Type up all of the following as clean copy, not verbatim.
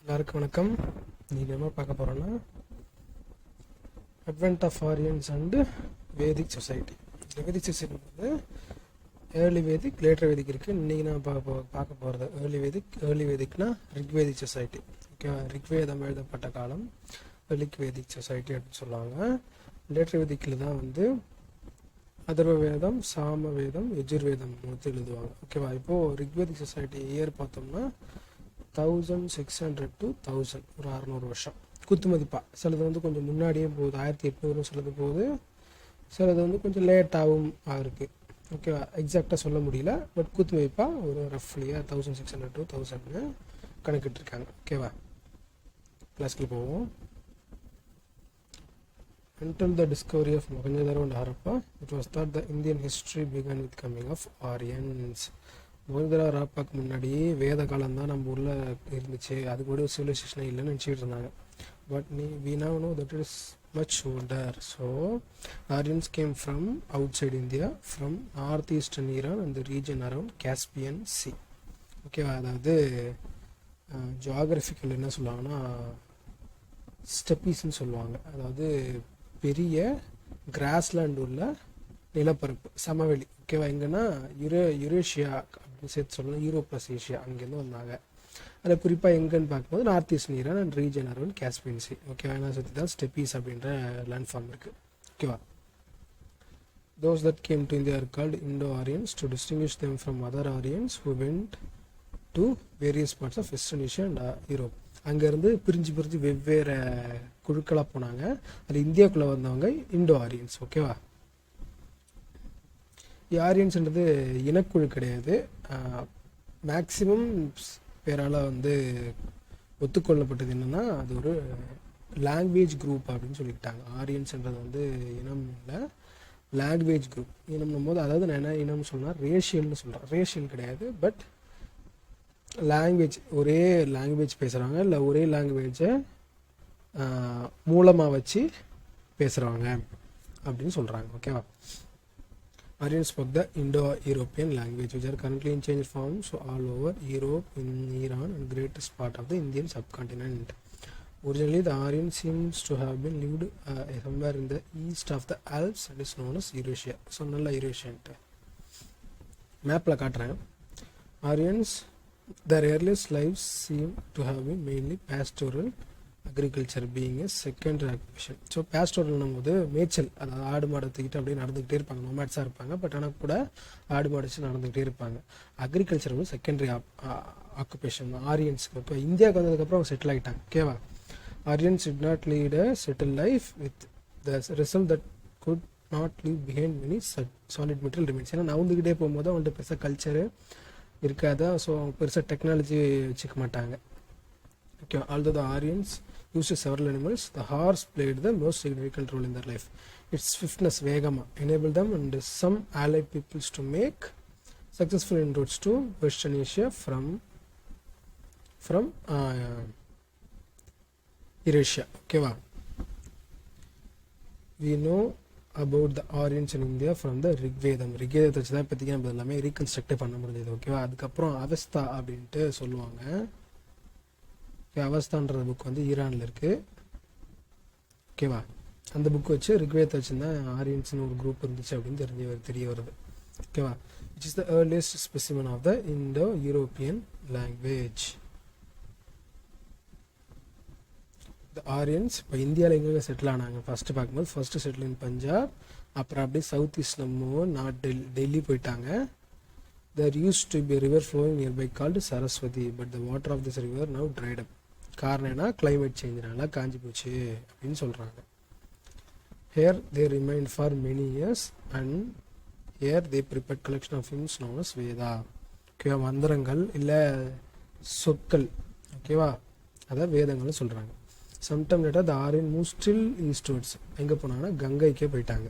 எல்லாருக்கும் வணக்கம். இன்றைக்கி என்ன பார்க்க போகிறோன்னா advent of Aryans and Vedic society. Vedic society வந்து ஏர்லி வேதிக் லேட்டர் வேதிக் இருக்குது. இன்றைக்கி நான் பார்க்க போகிறது ஏர்லி வேதிக்னா ரிக்வேதிக் சொசைட்டி. ஓகே, ரிக்வேதம் எழுதப்பட்ட காலம் வேதிக் சொசைட்டி அப்படின்னு சொல்லுவாங்க. லேட்டர் வேதிக்கில் தான் வந்து அதர்வ வேதம், சாம வேதம், யஜுர்வேதம் வந்து எழுதுவாங்க. ஓகேவா? இப்போது ரிக்வேதிக் சொசைட்டி இயர் பார்த்தோம்னா 1600 to 1000, ஒரு 600 வருஷம் குத்து மதிப்பாக. சிலது வந்து கொஞ்சம் முன்னாடியே போகுது, 1800 சிலது போகுது, சிலது வந்து கொஞ்சம் லேட்டாகவும் இருக்குது. ஓகேவா? எக்ஸாக்டாக சொல்ல முடியல, பட் குத்து மதிப்பாக ஒரு ரஃப்லியாக 1600 to 1000 கணக்கிட்டுருக்காங்க. ஓகேவா? கிளாஸ்க்கு போவோம். Until the discovery of Mohenjo-daro and Harappa, it was thought the Indian history began with coming of Aryans. Mohenjo-daro ஹரப்பாக்கு முன்னாடி வேத காலம் தான் நம்ம ஊரில் இருந்துச்சு, அது கூட சிவிலைசேஷனே இல்லைன்னு நினச்சிக்கிட்டு இருந்தாங்க. But we now know that it is much older. So Aryans came from outside India, from northeastern Iran and the region around Caspian Sea. ஓகேவா? அதாவது ஜியாகிரபிக்கல் என்ன சொல்லுவாங்கன்னா ஸ்டெப்பீஸ்ன்னு சொல்லுவாங்க. அதாவது பெரிய கிராஸ்லேண்ட் உள்ள நிலப்பரப்பு, சமவெளி. ஓகேவா? எங்கன்னா யுரேஷியா அப்படின்னு சேர்த்து சொல்லணும், யூரோப் ப்ளஸ் ஏஷியா, அங்கேருந்து வந்தாங்க. அதில் குறிப்பாக எங்கன்னு பார்க்கும்போது north east Iran and region around Caspian sea. ஓகேவா? என்ன சுற்றி தான் ஸ்டெப்பீஸ் அப்படின்ற லேண்ட் ஃபார்ம் இருக்குது. ஓகேவா? Those that came to India are called Indo-Aryans to distinguish them from other Aryans who went to various parts of Western Asia and Europe. அங்கேருந்து பிரிஞ்சு வெவ்வேறு குழுக்களாக போனாங்க. அதில் இந்தியாவுக்குள்ளே வந்தவங்க இண்டோ ஆரியன்ஸ். ஓகேவா? ஆரியன்ஸ்ன்றது இனக்குழு கிடையாது. மேக்சிமம் பேரால் வந்து ஒத்துக்கொள்ளப்பட்டது என்னென்னா அது ஒரு லாங்குவேஜ் குரூப் அப்படின்னு சொல்லிக்கிட்டாங்க. ஆரியன்ஸ்ன்றது வந்து இனம் இல்லை, லாங்குவேஜ் குரூப். இனம்னும் போது அதாவது நான் என்ன இனம்னு சொன்னால் ரேஷியல்னு சொல்கிறேன். ரேஷியல் கிடையாது, பட் லாங்குவேஜ், ஒரே லாங்குவேஜ் பேசுகிறாங்க, இல்லை ஒரே லாங்குவேஜை மூலமாக வச்சு பேசுகிறவங்க அப்படின்னு சொல்கிறாங்க. ஓகேவா? Aryans spoke the Indo-European language, which are currently in changed forms all over Europe, in Iran, and greatest part of the Indian subcontinent. Originally, the Aryans seems to have been lived somewhere in the east of the Alps and is known as Eurasia. So, நல்ல Eurasian. மேப்பில் காட்டுறேன். Aryans, their earliest lives seem to have been mainly pastoral, agriculture being a secondary occupation. So பேஸ்டோரல்னும் போது மேய்ச்சல், அதாவது ஆடு மாடு தூக்கிட்டு அப்படியே நடந்துக்கிட்டே இருப்பாங்க, நோமேட்ஸாக இருப்பாங்க. பட் ஆனால் கூட ஆடு மாடு வச்சு நடந்துக்கிட்டே இருப்பாங்க. அக்ரிகல்ச்சர் வந்து செகண்டரி ஆக்குபேஷன் ஆரியன்ஸுக்கு. இப்போ இந்தியாவுக்கு வந்ததுக்கப்புறம் அவங்க செட்டில் ஆகிட்டாங்க. ஓகேவா? Aryans did not lead a settle life with the result that could not leave behind many solid material remains. ஏன்னா நவுந்துக்கிட்டே போகும்போது அவங்கள்ட்ட பெருசாக கல்ச்சரு இருக்காதா, ஸோ அவங்க பெருசாக டெக்னாலஜி வச்சுக்க மாட்டாங்க. Okay, although the Aryans used several animals, the horse played the most significant role in their life. Its swiftness, vegama, enabled them and some allied peoples to make successful inroads to Western Asia from Eurasia. Okay, wow. We know about the Aryans in India from the Rigvedam. Rigvedam வச்சு தான் இப்போதைக்கு நம்ம எல்லாமே ரீகன்ஸ்ட்ரக்டே பண்ண முடிஞ்சது. ஓகேவா? அதுக்கப்புறம் அவஸ்தா அப்படின்ட்டு சொல்லுவாங்க. அவஸ்தான்ற புக் வந்து ஈரானில் இருக்குது. ஓகேவா? அந்த புக் வச்சு ரிக்வேதத்தை வச்சுருந்தா ஆரியன்ஸ்னு ஒரு குரூப் இருந்துச்சு அப்படின்னு தெரிய வருது. ஓகேவா? Which is the earliest specimen of the Indo European language. The Aryans இப்போ இந்தியாவில் எங்கெங்கே செட்டில் ஆனாங்க ஃபஸ்ட்டு பார்க்கும்போது, ஃபஸ்ட்டு செட்டில் இன் பஞ்சாப், அப்புறம் அப்படியே சவுத் ஈஸ்ட் நம்ம டெல்லி போயிட்டாங்க. There used to be a river flowing nearby called Saraswati, but the water of this river now dried up. காரணம் என்ன? கிளைமேட் சேஞ்சினால காஞ்சி போச்சு அப்படின்னு சொல்கிறாங்க. Here they remained for many years and here they prepared collection of hymns known as Veda. ஓகேவா? மந்திரங்கள் இல்லை சொற்கள். ஓகேவா? அதான் வேதங்கள்னு சொல்கிறாங்க. Sometime later the Aryan moved still eastwards. எங்கே போனாங்கன்னா கங்கைக்கே போயிட்டாங்க.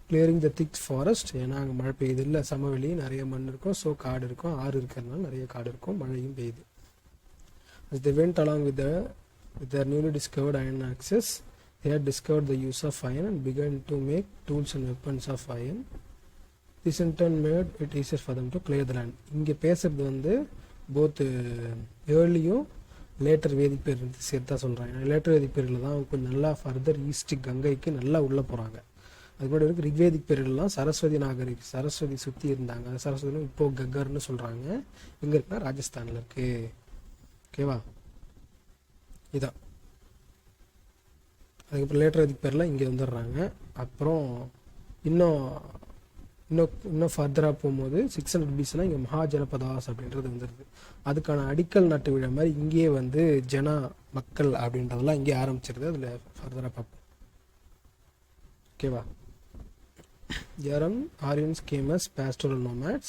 கிளியரிங் த திக் ஃபாரஸ்ட். ஏன்னா அங்கே மழை பெய்யுது இல்லை, சமவெளி, நிறைய மண் இருக்கும், ஸோ காடு இருக்கும், ஆறு இருக்கிறதுனால நிறைய காடு இருக்கும், மழையும் பெய்யுது. As they went along with their newly discovered iron axes, they had discovered the use of iron and began to make tools and weapons of iron. This in turn made it easier for them to clear the land. இங்கே பேசுகிறது வந்து both ஏர்லியும் later வேதிக் period சேர்த்து தான் சொல்கிறாங்க. Later வேதிக் பீரியடில் தான் கொஞ்சம் நல்லா ஃபர்தர் ஈஸ்ட் கங்கைக்கு நல்லா உள்ளே போகிறாங்க. அது கூட இருக்குது ரிக்வேதிக் பீரியட்லாம் சரஸ்வதி நாகரிக், சரஸ்வதி சுற்றி இருந்தாங்க. அது சரஸ்வதி இப்போது கக்கர்னு சொல்கிறாங்க. எங்கே இருக்குன்னா ராஜஸ்தானில் இருக்குது. ஓகேவா, இதான். அதுக்கப்புறம் லேட்டர் வேதிக் பீரியடில் இங்கே வந்துடுறாங்க. அப்புறம் இன்னும் ஃபர்தராக போகும்போது 600 BCலாம் இங்கே மகாஜனபதாஸ் அப்படின்றது வந்துடுது. அதுக்கான அடிக்கல் நாட்டு விழா மாதிரி இங்கேயே வந்து மக்கள் அப்படின்றதெல்லாம் இங்கே ஆரம்பிச்சிருது. அதில் ஃபர்தராக பார்ப்போம். ஓகேவா, Aryans came as pastoral nomads.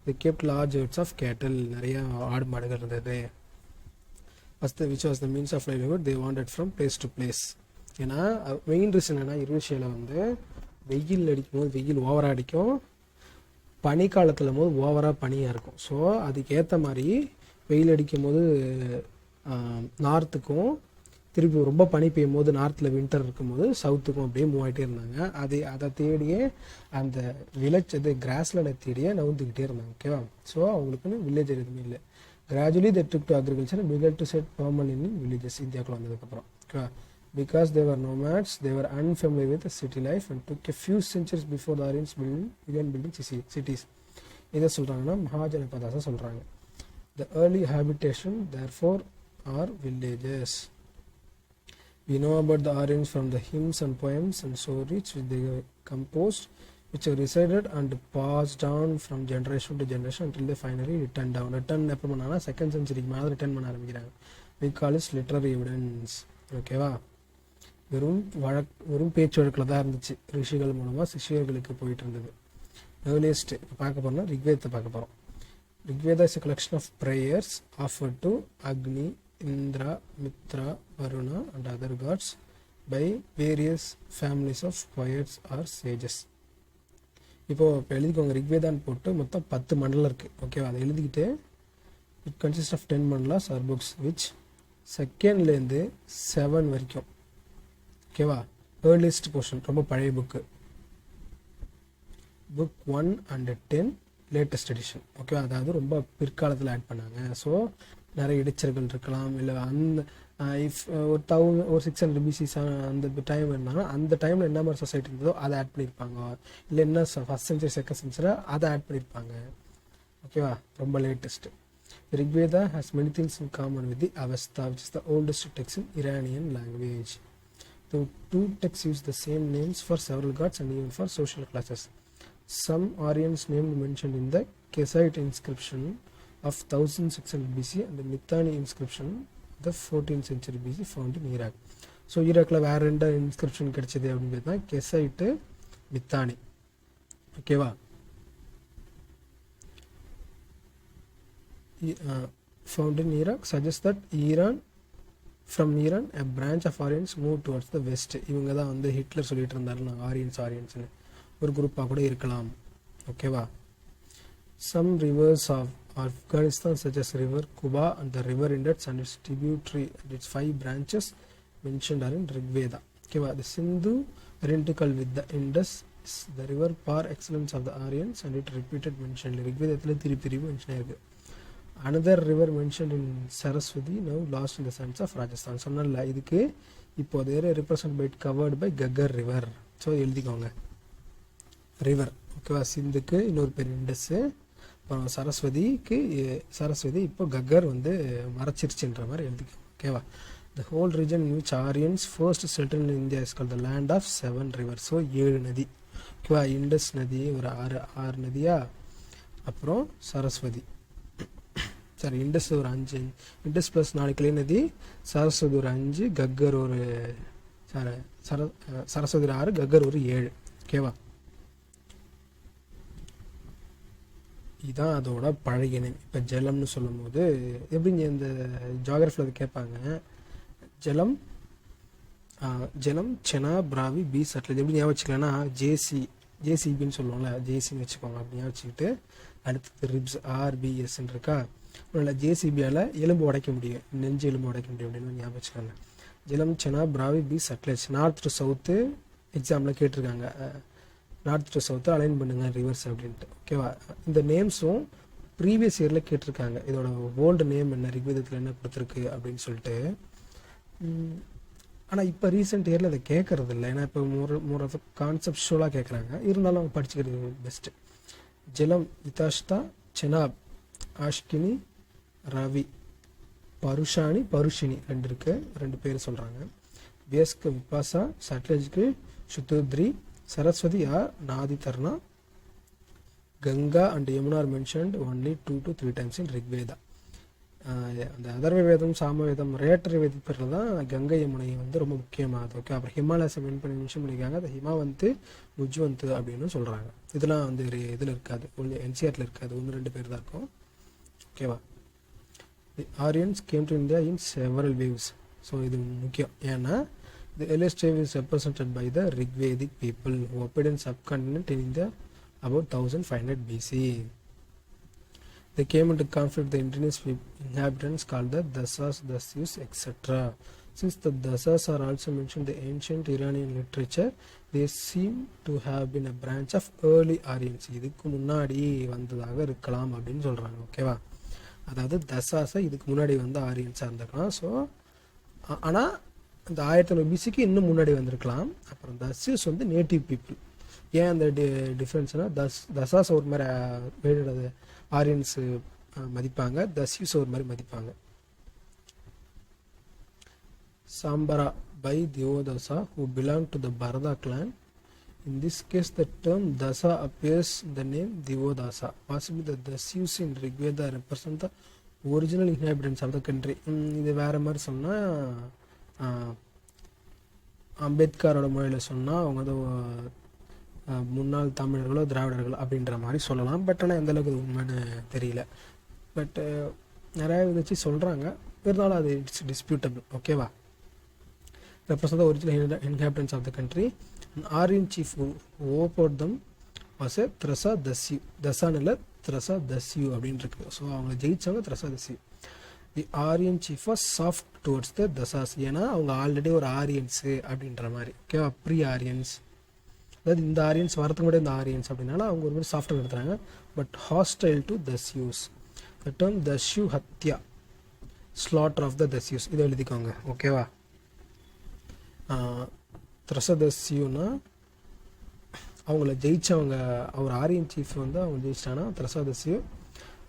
They kept large herds of cattle. நிறைய ஆடு மாடுகள் இருந்தது. which was the means of livelihood they wanted from place to place. ஏன்னா மெயின் ரீசன் என்னன்னா யூரோஷியாவில் வந்து வெயில் அடிக்கும் போது வெயில் ஓவராக அடிக்கும், பனி காலத்தில் போது ஓவராக பனியாக இருக்கும். ஸோ அதுக்கேற்ற மாதிரி வெயில் அடிக்கும் போது நார்த்துக்கும், திருப்பி ரொம்ப பனி பெய்யும் போது நார்த்தில் வின்டர் இருக்கும்போது சவுத்துக்கும் அப்படியே மூவ் ஆகிட்டே இருந்தாங்க. அதை தேடியே அந்த கிராஸ்லேண்டை தேடியே நவுந்துக்கிட்டே இருந்தாங்க. ஓகேவா, ஸோ அவங்களுக்குன்னு வில்லேஜ் எதுவுமே இல்லை. Gradually they took to agriculture and began to set permanent in villages. இந்தியாவுக்குள்ள வந்ததுக்கப்புறம் ஓகேவா, because they were nomads, they were unfamiliar with the city life and took a few centuries before the Aryans began building cities. இதை சொல்கிறாங்கன்னா மகாஜனபதாஸை சொல்கிறாங்க. The early habitation therefore are villages. We know about the Aryans from the hymns and poems and stories which they composed, which are recited and passed down from generation to generation until they finally return down. Return எப்போ பண்ணாங்கன்னா 2nd century மேலே return பண்ண ஆரம்பிக்கிறாங்க. We call it literary evidence. ஓகேவா, வெறும் பேச்சு வழக்கில் தான் இருந்துச்சு. ரிஷிகள் மூலமாக சிஷியர்களுக்கு போயிட்டு இருந்தது. ஏர்லியஸ்ட் இப்போ பார்க்க போகிறோம்னா ரிக்வேதத்தை பார்க்க போகிறோம். Rigveda is a collection of prayers offered to Agni, Indra, Mitra, Varuna and other gods by various families of poets or sages. இப்போ எழுதிக்கோங்க, ரிக்வேதான்னு போட்டு மொத்தம் 10 மண்டலம் இருக்குது. ஓகேவா, அதை எழுதிக்கிட்டு it consist of 10 mandalas or books which 2nd 7 வரைக்கும். ஓகேவா, ஏர்லியஸ்ட் போர்ஷன் ரொம்ப பழைய book, book 1 and 10 latest edition. ஓகேவா, அதாவது ரொம்ப பிற்காலத்தில் ஆட் பண்ணாங்க. ஸோ நிறைய இடைச்சர்கள் இருக்கலாம், இல்லை அந்த ஒரு 600 BC அந்த டைம் இருந்தாங்கன்னா அந்த டைமில் என்ன மாதிரி சொசைட்டி இருந்ததோ அதை ஆட் பண்ணியிருப்பாங்க. இல்லை என்ன ஃபஸ்ட் சென்ச்சுரி 2nd சென்ச்சுரி அதை ஆட் பண்ணியிருப்பாங்க. ஓகேவா, ரொம்ப latest. Rigveda has many things in common with the Avesta, which is the oldest text in Iranian language. The two texts use the same names for several gods and even for social classes. Some Aryans named mentioned in the Kesite inscription of 1600 BC and the Mitanni inscription the 14th century BC found in Iraq. So ஈராக்கில் வேறு 2 inscription கிடைச்சது அப்படின்னு பார்த்தா கெசைட்டு, மித்தானி. ஓகேவா, found in Iraq suggests that from Iran a branch of Aryans moved towards the west. இவங்க தான் வந்து Hitler சொல்லிட்டு இருந்தாரு நான் ஆரியன்ஸ்னு ஒரு குரூப்பாக கூட இருக்கலாம். ஓகேவா, some rivers of Afghanistan such as river Kuba and the river Indus and its tributary and its 5 branches mentioned are in Rigveda. Okay, the Sindhu identical with the Indus is the river par excellence of the Aryans and it repeated mentioned Rigveda thiri mention irukku. Another river mentioned in Saraswati now lost in the sands of Rajasthan. சொன்னல இதுக்கு இப்போ there represented by covered by Gaggar river. So எழுதிக்கோங்க river. ஓகேவா, சிந்துக்கு இன்னொரு பேர் Indies, Saraswati இப்போ கக்கர் வந்து மறைச்சிருச்சுன்ற மாதிரி எழுதிக்கோ. ஓகேவா, the whole region in which Aryans first settle in India is called the land of 7 rivers. So 7 நதி. ஓகேவா, இண்டஸ் நதி ஒரு 6 நதியா, அப்புறம் சரஸ்வதி சாரி இண்டஸ் ஒரு 5, இண்டஸ் ப்ளஸ் 4 கிளை நதி, சரஸ்வதி ஒரு 5, கக்கர் ஒரு சரஸ்வதி 6, கக்கர் ஒரு 7. ஓகேவா, இதுதான் அதோட பழைய நேம். இப்போ ஜலம்னு சொல்லும் போது எப்படிங்க இந்த ஜியாகிரஃபியில் அது கேட்பாங்க, ஜலம் செனா பிராவி பி சட்லஜ் எப்படி ஞாபகம் வச்சுக்கலாம்னா ஜேசிபின்னு சொல்லுவோம்ல, ஜேசின்னு வச்சுக்கோங்க. அப்படி ஞாபகம் வச்சுக்கிட்டு அடுத்தது ரிப்ஸ் ஆர்பிஎஸ்ன்னு இருக்கா, உன்னால் ஜேசிபியால் எலும்பு உடைக்க முடியும், நெஞ்சு எலும்பு உடைக்க முடியும் அப்படின்னு ஞாபகம் வச்சுக்கோங்க. Jhelum Chenab Ravi Beas Sutlej. North to south example கேட்டிருக்காங்க, நார்த் டு சவுத்து அலைன் பண்ணுங்க ரிவர்ஸ் அப்படின்ட்டு. ஓகேவா, இந்த நேம்ஸும் ப்ரீவியஸ் இயரில் கேட்டிருக்காங்க இதோட ஓல்டு நேம் என்ன, ரிக்வேதத்தில் என்ன கொடுத்துருக்கு அப்படின்னு சொல்லிட்டு. ஆனால் இப்போ ரீசெண்ட் இயரில் அதை கேட்கறது இல்லை, ஏன்னா இப்போ மோர் ஆஃப் கான்செப்டுவலாக கேட்குறாங்க. இருந்தாலும் அவங்க படிச்சுக்கிறது பெஸ்ட்டு. ஜலம், இதாஷ்தா, செனாப், ஆஷ்கினி, ரவி, பருஷானி, பருஷினி 2 இருக்கு, 2 பேர் சொல்கிறாங்க. வியஸ்க, விபாசா, சட்லஜ்க்கு, Sutudri, Saraswati or Naditama, Ganga and Yamuna are mentioned only 2 to 3 times in Rigveda. அந்த அதர்வ வேதம், சாமவேதம், ரேட்டர் வேதிப்பில் தான் கங்கை யமுனை வந்து ரொம்ப முக்கியமானது. ஓகே, அப்புறம் ஹிமாலயஸை மென்ஷன் பண்ணியிருக்காங்க. அந்த ஹிமாவந்த், உஜ்வந்த் அப்படின்னு சொல்கிறாங்க. இதெல்லாம் வந்து இதில் இருக்காது, ஒன்று என்சிஆரில் இருக்காது, 1-2 பேர் தான் இருக்கும். ஓகேவா. The Aryans came to India in several waves. So இது முக்கியம், ஏன்னா தி earliest wave is represented by the Rigvedic people who appeared in subcontinent in India about 1500 BC. They came into conflict with the indigenous inhabitants called the Dasas, Dasyus, etc. Since the Dasas are also mentioned in the ancient Iranian literature, they seem to have been a branch of early Aryans. இதுக்கு முன்னாடி வந்ததாக இருக்கலாம் அப்படின்னு சொல்கிறாங்க. ஓகேவா, அதாவது தசாஸை இதுக்கு முன்னாடி வந்து ஆரியன்ஸாக இருந்திருக்கலாம். ஸோ ஆனால் இந்த 1500 BCக்கு இன்னும் முன்னாடி வந்திருக்கலாம். அப்புறம் தஸ்யூஸ் வந்து நேட்டிவ் பீப்புள். ஏன் அந்த டிஃப்ரென்ஸ்னால் தசாஸ் ஒரு மாதிரி வேடது ஆரியன்ஸு மதிப்பாங்க, தஸ்யூஸ் ஒரு மாதிரி மதிப்பாங்க. சாம்பரா by தியோதசா who belong to the Bharata clan. In this case the term Dasa appears in the name Divodasa. Possibly the Dasyus in Rigveda represent the original inhabitants of the country. இது வேறு மாதிரி சொன்னால், அம்பேத்கரோட மொழியில் சொன்னால் அவங்க வந்து முன்னாள் தமிழர்களோ திராவிடர்களோ அப்படின்ற மாதிரி சொல்லலாம். பட் ஆனால் எந்தளவுக்கு இது உண்மைன்னு தெரியல. பட்டு நிறையா வச்சு சொல்கிறாங்க, இருந்தாலும் அது இட்ஸ் டிஸ்பியூட்டபிள். ஓகேவா. Represent the original inhabitants of the country. Aryan chief who fought them was a Trasadasyu. தசான் இல்லை, த்ரசா தஸ்யூ அப்படின்னு இருக்குது. ஸோ அவங்கள ஜெயிச்சவங்க Trasadasyu. The Aryan chief was soft towards the Dasas. ஏன்னா அவங்க ஆல்ரெடி ஒரு ஆரியன்ஸு அப்படின்ற மாதிரி. ஓகேவா, ப்ரீ ஆரியன்ஸ், அதாவது இந்த ஆரியன்ஸ் வரதுக்கு முன்னாடி இந்த ஆரியன்ஸ் அப்படின்னால அவங்க ஒரு மாதிரி சாஃப்டாக எடுத்துறாங்க. But hostile to Dasyus. The term Dasyu hatya, slaughter of the Dasyus, இதை எழுதிக்கோங்க. ஓகேவா. த்ரசதஸ்யூனா அவங்கள ஜெயிச்சவங்க, அவர் ஆரியன் சீஃப் வந்து அவங்க ஜெயிச்சிட்டாங்கன்னா த்ரசதஸ்யூ.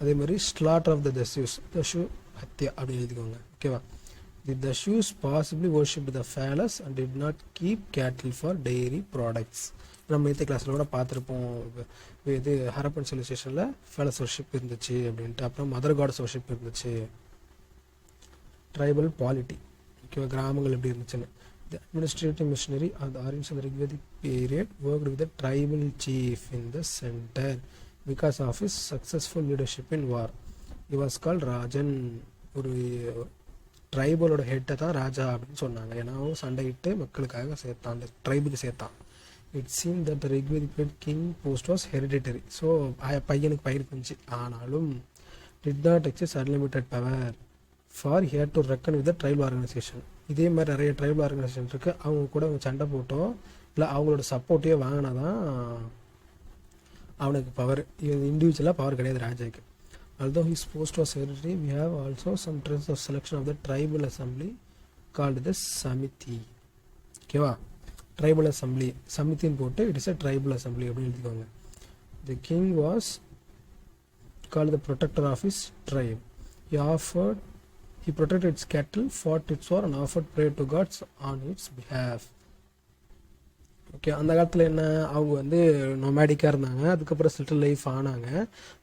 அதே மாதிரி slaughter of the Dasyus, Dasyu hatya அப்படி எழுதிக்கோங்க. ஓகேவா. The Dasyus possibly worshipped the phallus and did not keep cattle for dairy products. நம்ம நேற்று கிளாஸில் கூட பார்த்துருப்போம், இது ஹரப்பன் சிவிலைசேஷனில் ஃபேலஸ் வர்ஷிப் இருந்துச்சு அப்படின்ட்டு. அப்புறம் மதர் காடஸ் வர்ஷிப் இருந்துச்சு. ட்ரைபல் பாலிட்டி, ஓகேவா, கிராமங்கள் எப்படி இருந்துச்சுன்னு. The administrative machinery of the Aryans of the Rigvedic period worked with the tribal chief in the center because of his successful leadership in war. He was called Rajan. ஒரு ட்ரைபலோட ஹெட்டை தான் ராஜா அப்படின்னு சொன்னாங்க. ஏன்னா சண்டையிட்டு மக்களுக்காக சேர்த்தான், அந்த ட்ரைபுக்கு சேர்த்தான். It seem that Rigvedic period king post was hereditary. So பையனுக்கு பயிருக்கு இருந்துச்சு. ஆனாலும் did not exercise unlimited power for here to reckon with the tribal organisation. இதே மாதிரி நிறைய ட்ரைபல் ஆர்கனைசேஷன் இருக்குது. அவங்க கூட சண்டை போட்டோ இல்லை அவங்களோட சப்போர்ட்டையோ வாங்கினா தான் அவனுக்கு பவர். இண்டிவிஜுவலாக பவர் கிடையாது ராஜாவுக்கு. Although his post was hereditary, we have also some traces of selection of the tribal assembly called the Samiti. ஓகேவா, ட்ரைபல் அசம்பிளி சமித்தின்னு போட்டு it is a tribal assembly அப்படின்னு எழுதிக்கோங்க. The king was called the protector of his tribe. He protected its cattle, fought its war and offered prayer to gods on its behalf. Okay, அந்த காலத்தில் என்ன, அவங்க வந்து நொமேடிக்காக இருந்தாங்க, அதுக்கப்புறம் செட்டில் லைஃப் ஆனாங்க.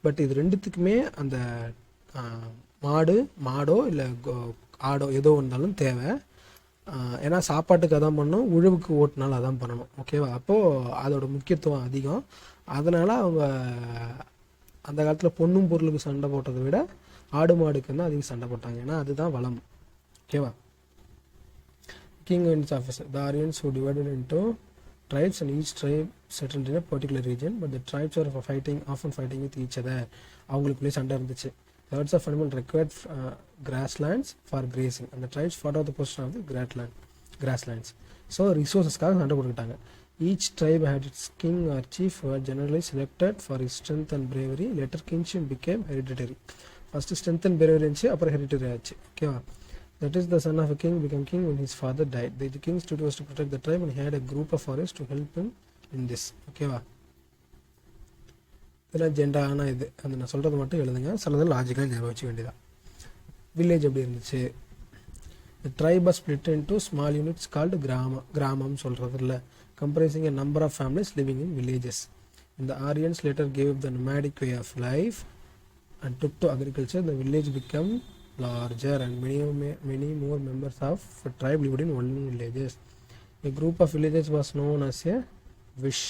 பட் இது ரெண்டுத்துக்குமே அந்த மாடோ இல்லை ஆடோ ஏதோ இருந்தாலும் தேவை. ஏன்னா சாப்பாட்டுக்கு அதான் பண்ணணும், உழவுக்கு ஓட்டினாலும் அதான் பண்ணணும். ஓகேவா, அப்போது அதோட முக்கியத்துவம் அதிகம். அதனால் அவங்க அந்த காலத்தில் பொண்ணும் பொருளுக்கு சண்டை போட்டதை விட ஆடு மாடுக்கு தான் அதிகம் சண்டை போட்டாங்க. ஏன்னா அதுதான் வளம். ஓகேவா. King and it's officer. The Aryans who divided into tribes and each tribe settled in a particular region, but the tribes were often fighting with each other. அவங்களுக்குள்ளே சண்டை இருந்துச்சு. The herds of animals required grasslands for grazing and the tribes fought out the portion of the grasslands. So ரிசோர்ஸஸ்க்காக சண்டை போட்டுக்கிட்டாங்க. Each tribe had its king or chief who were generally selected for his strength and bravery. Later kingship became hereditary. First strength and bravery இருந்துச்சு, அப்புறம் hereditary ஆச்சு. ஓகேவா? That is, the son of a king became king when his father died. The king's duty was to protect the tribe and he had a group of warriors to help him in this. ஓகேவா? இதெல்லாம் ஜென்ரலான இது, அந்த நான் சொல்கிறது மட்டும் எழுதுங்க, சிலது லாஜிக்கலாக ஞாபகம் வச்சுக்க வேண்டியதான். வில்லேஜ் எப்படி இருந்துச்சு? The tribe was split into small units called கிராமம் சொல்கிறது இல்லை, comprising a number of families living in villages. And the Aryans later gave up the nomadic way of life and took to agriculture. The village became larger and many more members of the tribe lived in one villages. A group of villages was known as a wish.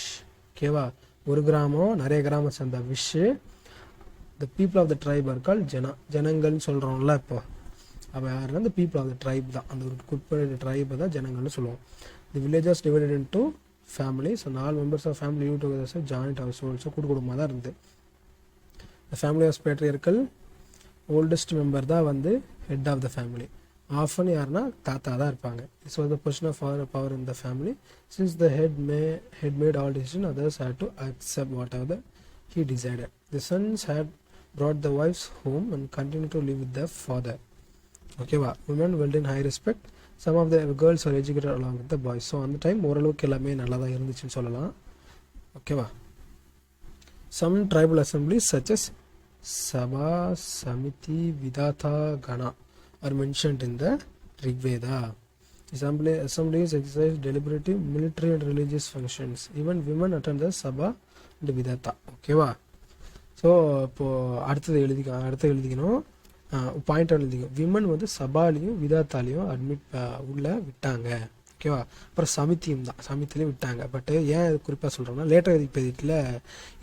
ஓகேவா? ஒரு கிராமம் நிறைய கிராமம் சேர்ந்த wish. The people of the tribe are called ஜனங்கள்னு சொல்கிறோம்ல. இப்போ அப்போ யாருன்னா the people of the tribe தான், அந்த ஒரு குறிப்பிட்ட ட்ரைபை தான் ஜனங்கள்னு சொல்லுவோம். The villages divided into families and all members of family lived together as a joint household. So குடும்பமாக தான் இருந்து. The family was patriarchal. Oldest member தான் வந்து head of the family. Often யாருன்னா தாத்தா தான் இருப்பாங்க. This was the position of power in the family. Since the head made all decisions, others had to accept whatever he decided. The sons had brought the wives home and continued to live with their father. ஓகேவா? women held in high respect. Some of the girls were educated along with the boys. So அந்த time ஓரளவுக்கு எல்லாமே நல்லா தான் இருந்துச்சுன்னு சொல்லலாம். ஓகேவா? Some tribal assemblies such as Sabha, Samiti, Vidata, Gana are mentioned in the Rigveda. Assemblies exercise deliberative military and religious functions. Even women attend the Sabha and Vidata. ஓகேவா? So இப்போது அடுத்தது எழுதிக்கணும், பாயிண்ட் எழுதிக்கணும். விமன் வந்து சபாலையும் விதாத்தாலையும் உள்ள விட்டாங்க. ஓகேவா? அப்புறம் சமித்தியும் தான், சமித்திலையும் விட்டாங்க. பட் ஏன் குறிப்பாக சொல்கிறோம்னா லேட்டர் எதிர்ப்பதில்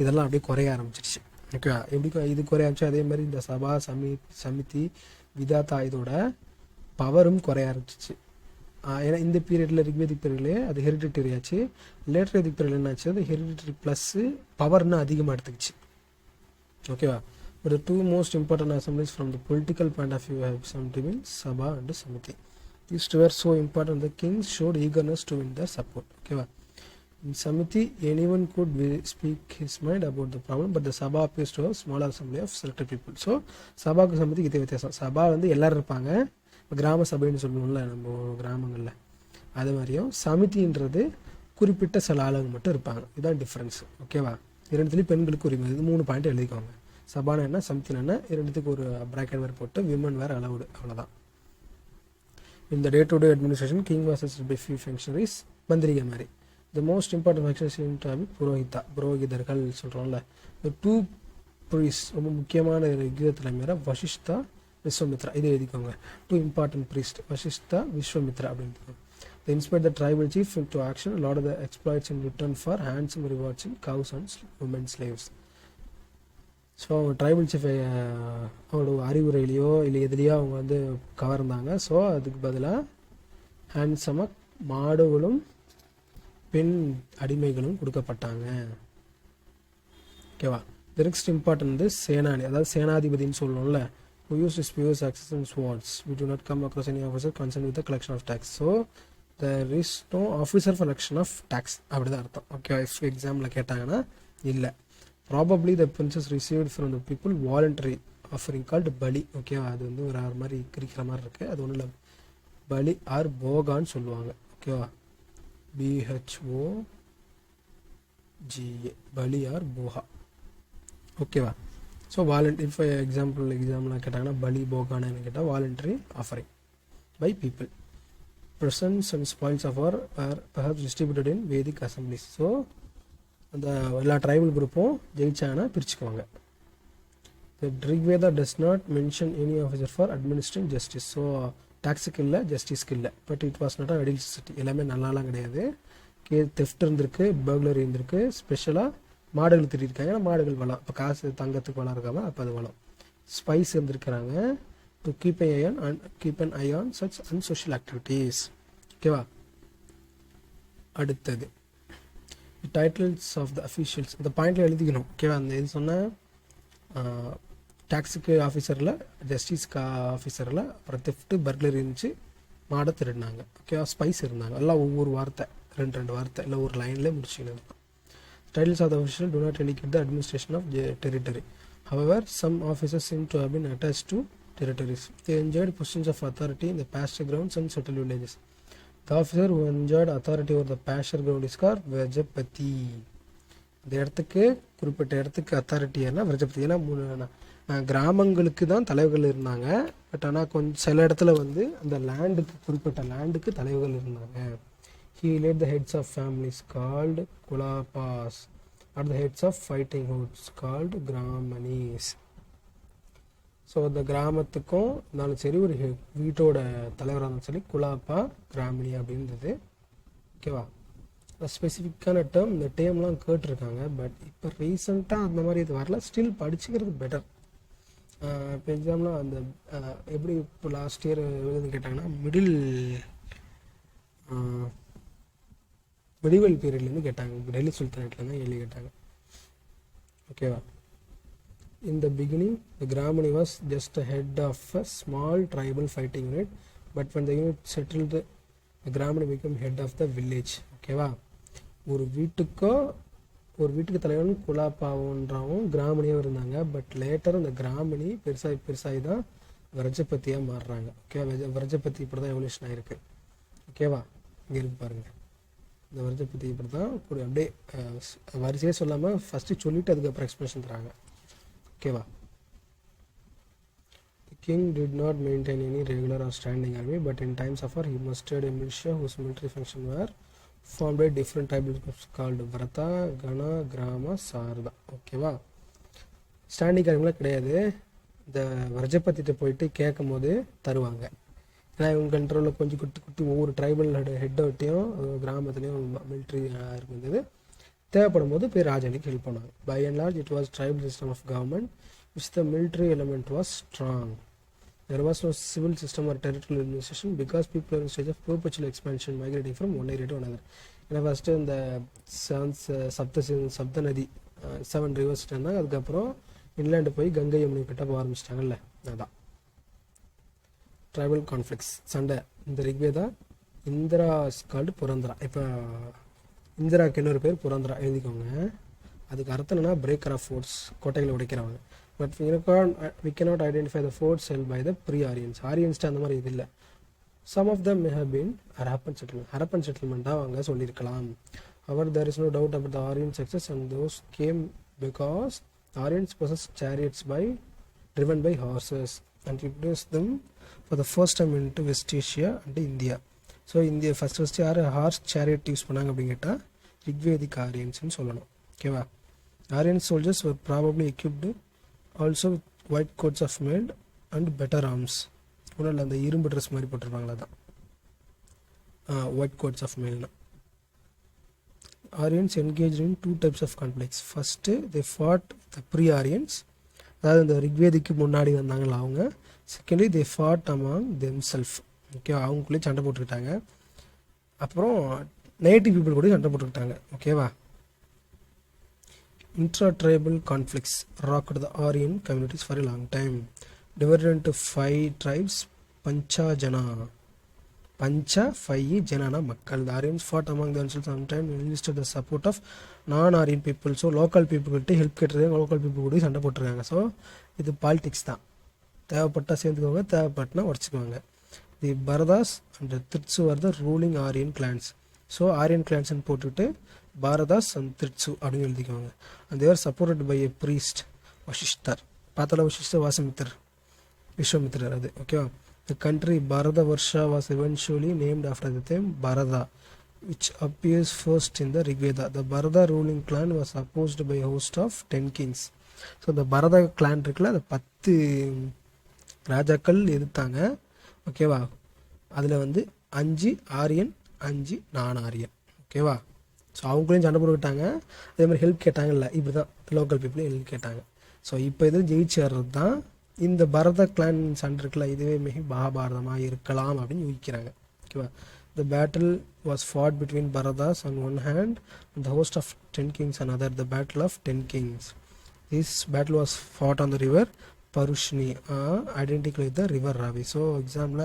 இதெல்லாம் அப்படியே குறைய ஆரம்பிச்சிருச்சு. ஓகேவா? எப்படி இது குறைய ஆரம்பிச்சு, அதே மாதிரி இந்த சபா சமிதி விதாத்தா இதோட பவரும் குறைய ஆரம்பிச்சிச்சு. ஏன்னா இந்த பீரியடில் ரிக்வேதிக் பீரியட்லேயே அது ஹெரிடிட்டரி ஆச்சு. லேட்டர் எதிக் பீரியட் என்னாச்சு, அது ஹெரிடிட்டரி ப்ளஸ்ஸு பவர்னு அதிகமாக எடுத்துக்கிச்சு. ஓகேவா? But the two most important assemblies from the political point of view have sometimes been Sabha and Samiti. These two were so important the kings showed eagerness to win their support. Okay, in Samiti, anyone could speak his mind about the problem, but the Sabha appears to have smaller assembly of selected people. So, Sabha க்கு Samiti இதே வித்தியாசம். சபா வந்து எல்லாரும் இருப்பாங்க, கிராம சபைன்னு சொல்லணும்ல நம்ம கிராமங்களில், அது மாதிரியும் சமிதின்றது குறிப்பிட்ட சில ஆளுங்க மட்டும் இருப்பாங்க. இதுதான் டிஃப்ரென்ஸ். ஓகேவா? இரண்டுத்துலேயும் பெண்களுக்கு உரிமை. இது 3 பாயிண்ட் எழுதிக்கோங்க. சபானா என்ன, சம்திங் என்ன, இரண்டுத்துக்கு ஒரு பிராக்கெட் வேறு போட்டு விமன் வேறு அலவுடு, அவ்வளோதான். இந்த day to day administration king was assisted by few functionaries, மந்திரிகை மாதிரி. The most important functions in to புரோகிதர்கள் சொல்கிறோம்ல. இந்த 2 ப்ரீஸ் ரொம்ப முக்கியமான யுகத்தில் மேலே வசிஷ்தா விஸ்வமித்ரா, இது எழுதிக்கோங்க. 2 இம்பார்ட்டன்ட் ப்ரீஸ்ட் வசிஷ்தா விஸ்வமித்ரா அப்படின்னு. They inspired the tribal chief into action, a lot of the exploits in return for handsome rewards in cows and women slaves. So அவங்க ட்ரைபல் சீஃபை அவங்களோட அறிவுரையிலையோ இல்லை எதுலேயோ அவங்க வந்து கவர்ந்தாங்க. ஸோ அதுக்கு பதிலாக ஹேண்ட்ஸமாக மாடுகளும் பெண் அடிமைகளும் கொடுக்கப்பட்டாங்க. ஓகேவா? தி நெக்ஸ்ட் இம்பார்ட்டன்ட் வந்து சேனானி, அதாவது சேனாதிபதினு சொல்லணும்ல. who used spears, axes and swords. We do not come across any officer concerned with the collection of tax. So there is no officer for collection of tax. அப்படி தான் அர்த்தம். Okay, if எக்ஸாமில் கேட்டாங்கன்னா இல்லை. Probably the princess received from the people voluntary offering called பலி. ஓகேவா? அது வந்து ஒரு ஆறு மாதிரி கிரிக்கிற மாதிரி இருக்குது. அது ஒன்றும் இல்லை, பலி ஆர் போகான்னு சொல்லுவாங்க. ஓகேவா? BHOGA, பலி ஆர் போகா. ஓகேவா? ஸோ இப்போ எக்ஸாம்லாம் கேட்டாங்கன்னா பலி போகான்னு கேட்டால் voluntary offering by people. Presents and spoils of war are perhaps distributed in Vedic assemblies. So அந்த எல்லா tribal குரூப்பும் ஜெயிச்சாங்கன்னா பிரிச்சுக்குவாங்க. The Rigveda does not mention any officer for administering justice. So டாக்ஸுக்கு இல்லை, ஜஸ்டிஸ்க்கு இல்லை. But it was not ideal society. எல்லாமே நல்லாலாம் கிடையாது. Theft இருந்திருக்கு, பர்க்லரி இருந்திருக்கு. ஸ்பெஷலாக மாடுகள் திட்டிருக்காங்க. ஏன்னா மாடுகள் வளம், இப்போ காசு தங்கத்துக்கு வளம் இருக்காம அப்போ அது வளம். ஸ்பைஸ் இருந்திருக்கிறாங்க. To keep an eye on such unsocial activities. ஓகேவா? அடுத்தது டைட்டில்ஸ் ஆஃப் த அஃபீஷியல்ஸ். இந்த பாயிண்டில் எழுதிக்கணும். ஓகேவா? அந்த இது சொன்னால் டாக்ஸுக்கு ஆஃபீஸரில், ஜஸ்டிஸ்க்கு ஆஃபீஸரில், அப்புறம் தெஃப்ட்டு பர்க்லரி இருந்துச்சு, மாடை திருடினாங்க. ஓகேவா? ஸ்பைஸ் இருந்தாங்க. எல்லாம் ஒவ்வொரு வார்த்தை ரெண்டு வார்த்தை இல்லை ஒரு லைன்லேயே முடிச்சுக்கணும். Titles of the official do not indicate the administration of territory. However, some officers seem to have been attached to territories. They enjoyed positions of authority in the pasture grounds and settled villages. The officer who enjoyed authority over the pasture ground is called Vrajapati. இந்த இடத்துக்கு குறிப்பிட்ட இடத்துக்கு அத்தாரிட்டினா விரஜபதி. ஏன்னா கிராமங்களுக்கு தான் தலைவர்கள் இருந்தாங்க. But ஆனால் கொஞ்சம் சில இடத்துல வந்து அந்த லேண்டுக்கு குறிப்பிட்ட லேண்டுக்கு தலைவர்கள் இருந்தாங்க. He led the heads of families called Kulapas or the heads of fighting hoods called Gramanis. So இந்த கிராமத்துக்கும் இருந்தாலும் சரி ஒரு வீட்டோட தலைவராக இருந்தாலும் சரி குலாப்பா கிராமினி அப்படின்றது. ஓகேவா, ஸ்பெசிஃபிக்கான டேர்ம் இந்த டேர்ம்லாம் கேட்டிருக்காங்க. பட் இப்போ ரீசெண்டாக அந்த மாதிரி இது வரல. ஸ்டில் படிச்சுக்கிறது பெட்டர். இப்போ எக்ஸாம்லாம் அந்த எப்படி இப்போ லாஸ்ட் இயர் எழுதுன்னு கேட்டாங்கன்னா மெடிவல் பீரியட்லேருந்து கேட்டாங்க. டெல்லி சுல்தானேட்லேருந்து எழுதி கேட்டாங்க. ஓகேவா, in the beginning the Gramani was just a head of a small tribal fighting unit, but when the unit settled the Gramani became head of the village. ஓகேவா, ஒரு வீட்டுக்கு தலைவன் குலாப்பாவுன்றாவும் கிராமணியும் இருந்தாங்க. பட் லேட்டர் அந்த கிராமணி பெருசாகி தான் விரஜபதியாக மாறுறாங்க. ஓகேவா, விரஜபதி இப்படி தான் எவல்யூஷன் ஆகிருக்கு. ஓகேவா, இங்கே இருக்கு பாருங்கள். இந்த விரஜபதி இப்படி தான் அப்படியே வரிசையே சொல்லாமல் ஃபஸ்ட்டு சொல்லிவிட்டு அதுக்கப்புறம் எக்ஸ்பிரஷன் தராங்க. ஓகேவா, the king did not maintain any regular or standing army, but in times of war he mustered a militia whose military function were formed by different tribal groups called Vrata, Gana, Grama, Sarda. ஓகேவா, standing ஆர்மிலாம் கிடையாது. இந்த விரஜபதிட்ட போயிட்டு கேட்கும் போது தருவாங்க. ஏன்னா இவங்க கண்ட்ரோலில் கொஞ்சம் குட்டி ஒவ்வொரு ட்ரைபல் ஹெட்டோட்டையும் கிராமத்துலேயும் மிலிட்ரி இருந்தது. தேவைப்படும் போது போய் ராஜானிக்கு ஹெல்ப் பண்ணாங்க. By and large it was tribal system of government which the military element was strong. There was no civil system or territorial administration because people in stage of perpetual expansion migrating from one area to another. ஏன்னா first இந்த சப்த நதி 7 rivers இருந்தாங்க. அதுக்கப்புறம் inland போய் கங்கை யமுனை கிட்ட போக ஆரம்பிச்சிட்டாங்கல்ல, அதான் ட்ரைபல் கான்ஃப்ளிக்ஸ் சண்டை. இந்த ரிக்வேதா இந்திரா கால்டு புரந்தரா. இப்போ இந்திராக்கு இன்னொரு பேர் புரந்தரா எழுதிக்கோங்க. அதுக்கு அர்த்தம் என்னன்னா பிரேக்கர் ஆஃப் ஃபோர்ட்ஸ், கோட்டைகளை உடைக்கிறவங்க. But we cannot identify the forts held by the pre-Aryans. ஆரியன்ஸ்ட்டு அந்த மாதிரி இது இல்லை. Some of them may have been Harappan settlement அவங்க சொல்லியிருக்கலாம். However, there is no doubt about the Aryan success, and those came because Aryans possessed chariots driven by horses and introduced them for the first time into West Asia and India. So India first யார் horse chariot use பண்ணாங்க அப்படின்னு கேட்டால் ரிக்வேதிக் ஆரியன்ஸ்னு சொல்லணும். ஓகேவா, Aryan soldiers were probably equipped also with white coats of made and better arms. ஒன்றும் இல்லை, அந்த இரும்பு ட்ரெஸ் மாதிரி போட்டிருப்பாங்களா தான் ஒயிட் கோட்ஸ் ஆஃப் மேல்னா. Aryans engage in 2 types of conflicts. First they fought the pre Aryans, அதாவது இந்த ரிக்வேதிக்கு முன்னாடி வந்தாங்களா அவங்க. Secondly they fought among themselves. Okay, அவங்களுக்குள்ளே சண்டை போட்டுக்கிட்டாங்க. அப்புறம் நேட்டிவ் பீப்புள் கூட சண்டை போட்டுக்கிட்டாங்க. ஓகேவா, intra tribal conflicts rocked the Aryan communities for a long time. Divided into 5 tribes. பஞ்சா 5 ஜனானா மக்கள். The Aryans fought among themselves sometime enlisted the support of non-Aryan people. So local பீப்புள்கிட்ட ஹெல்ப் கேட்டுருக்காங்க, local people கூட சண்டை போட்டுருக்காங்க. So இது politics தான். தேவைப்பட்டால் சேர்ந்துக்குவாங்க, தேவைப்பட்டனா உடச்சிக்குவாங்க. The Bharatas and Tritsus are the ruling Aryan clans. So Aryan கிளான்ஸ்ன்னு போட்டுவிட்டு பாரதாஸ் அண்ட் திர்ட்சு அப்படின்னு எழுதிக்குவாங்க. And they're supported by a priest Vasishtar. பார்த்தால வசிஷ்டர் விஸ்வமித்ரர் அது. ஓகேவா, the country Bharata Varsha was eventually named after the name Bharata which appears first in the Rigveda. The Bharata ruling clan was opposed by a host of 10 kings. So இந்த பரத clan இருக்குல்ல, அந்த 10 ராஜாக்கள் எதிர்த்தாங்க. ஓகேவா, அதில் வந்து 5 ஆரியன் 5 நான் ஆரியன். ஓகேவா, ஸோ அவங்களையும் சண்டை போட்டுக்கிட்டாங்க. அதே மாதிரி ஹெல்ப் கேட்டாங்கல்ல, இப்படி தான் லோக்கல் பீப்புளையும் ஹெல்ப் கேட்டாங்க. ஸோ இப்போ இது ஜெயிச்சேறது தான் இந்த பரத கிளான் சண்டை இருக்குல்ல, இதுவே மிக மகாபாரதமாக இருக்கலாம் அப்படின்னு யூகிக்கிறாங்க. ஓகேவா, the battle was fought between Baradas on one hand and the host of 10 kings on other. The battle of 10 kings. This battle was fought on the river Parushni, identical with the river Ravi. So example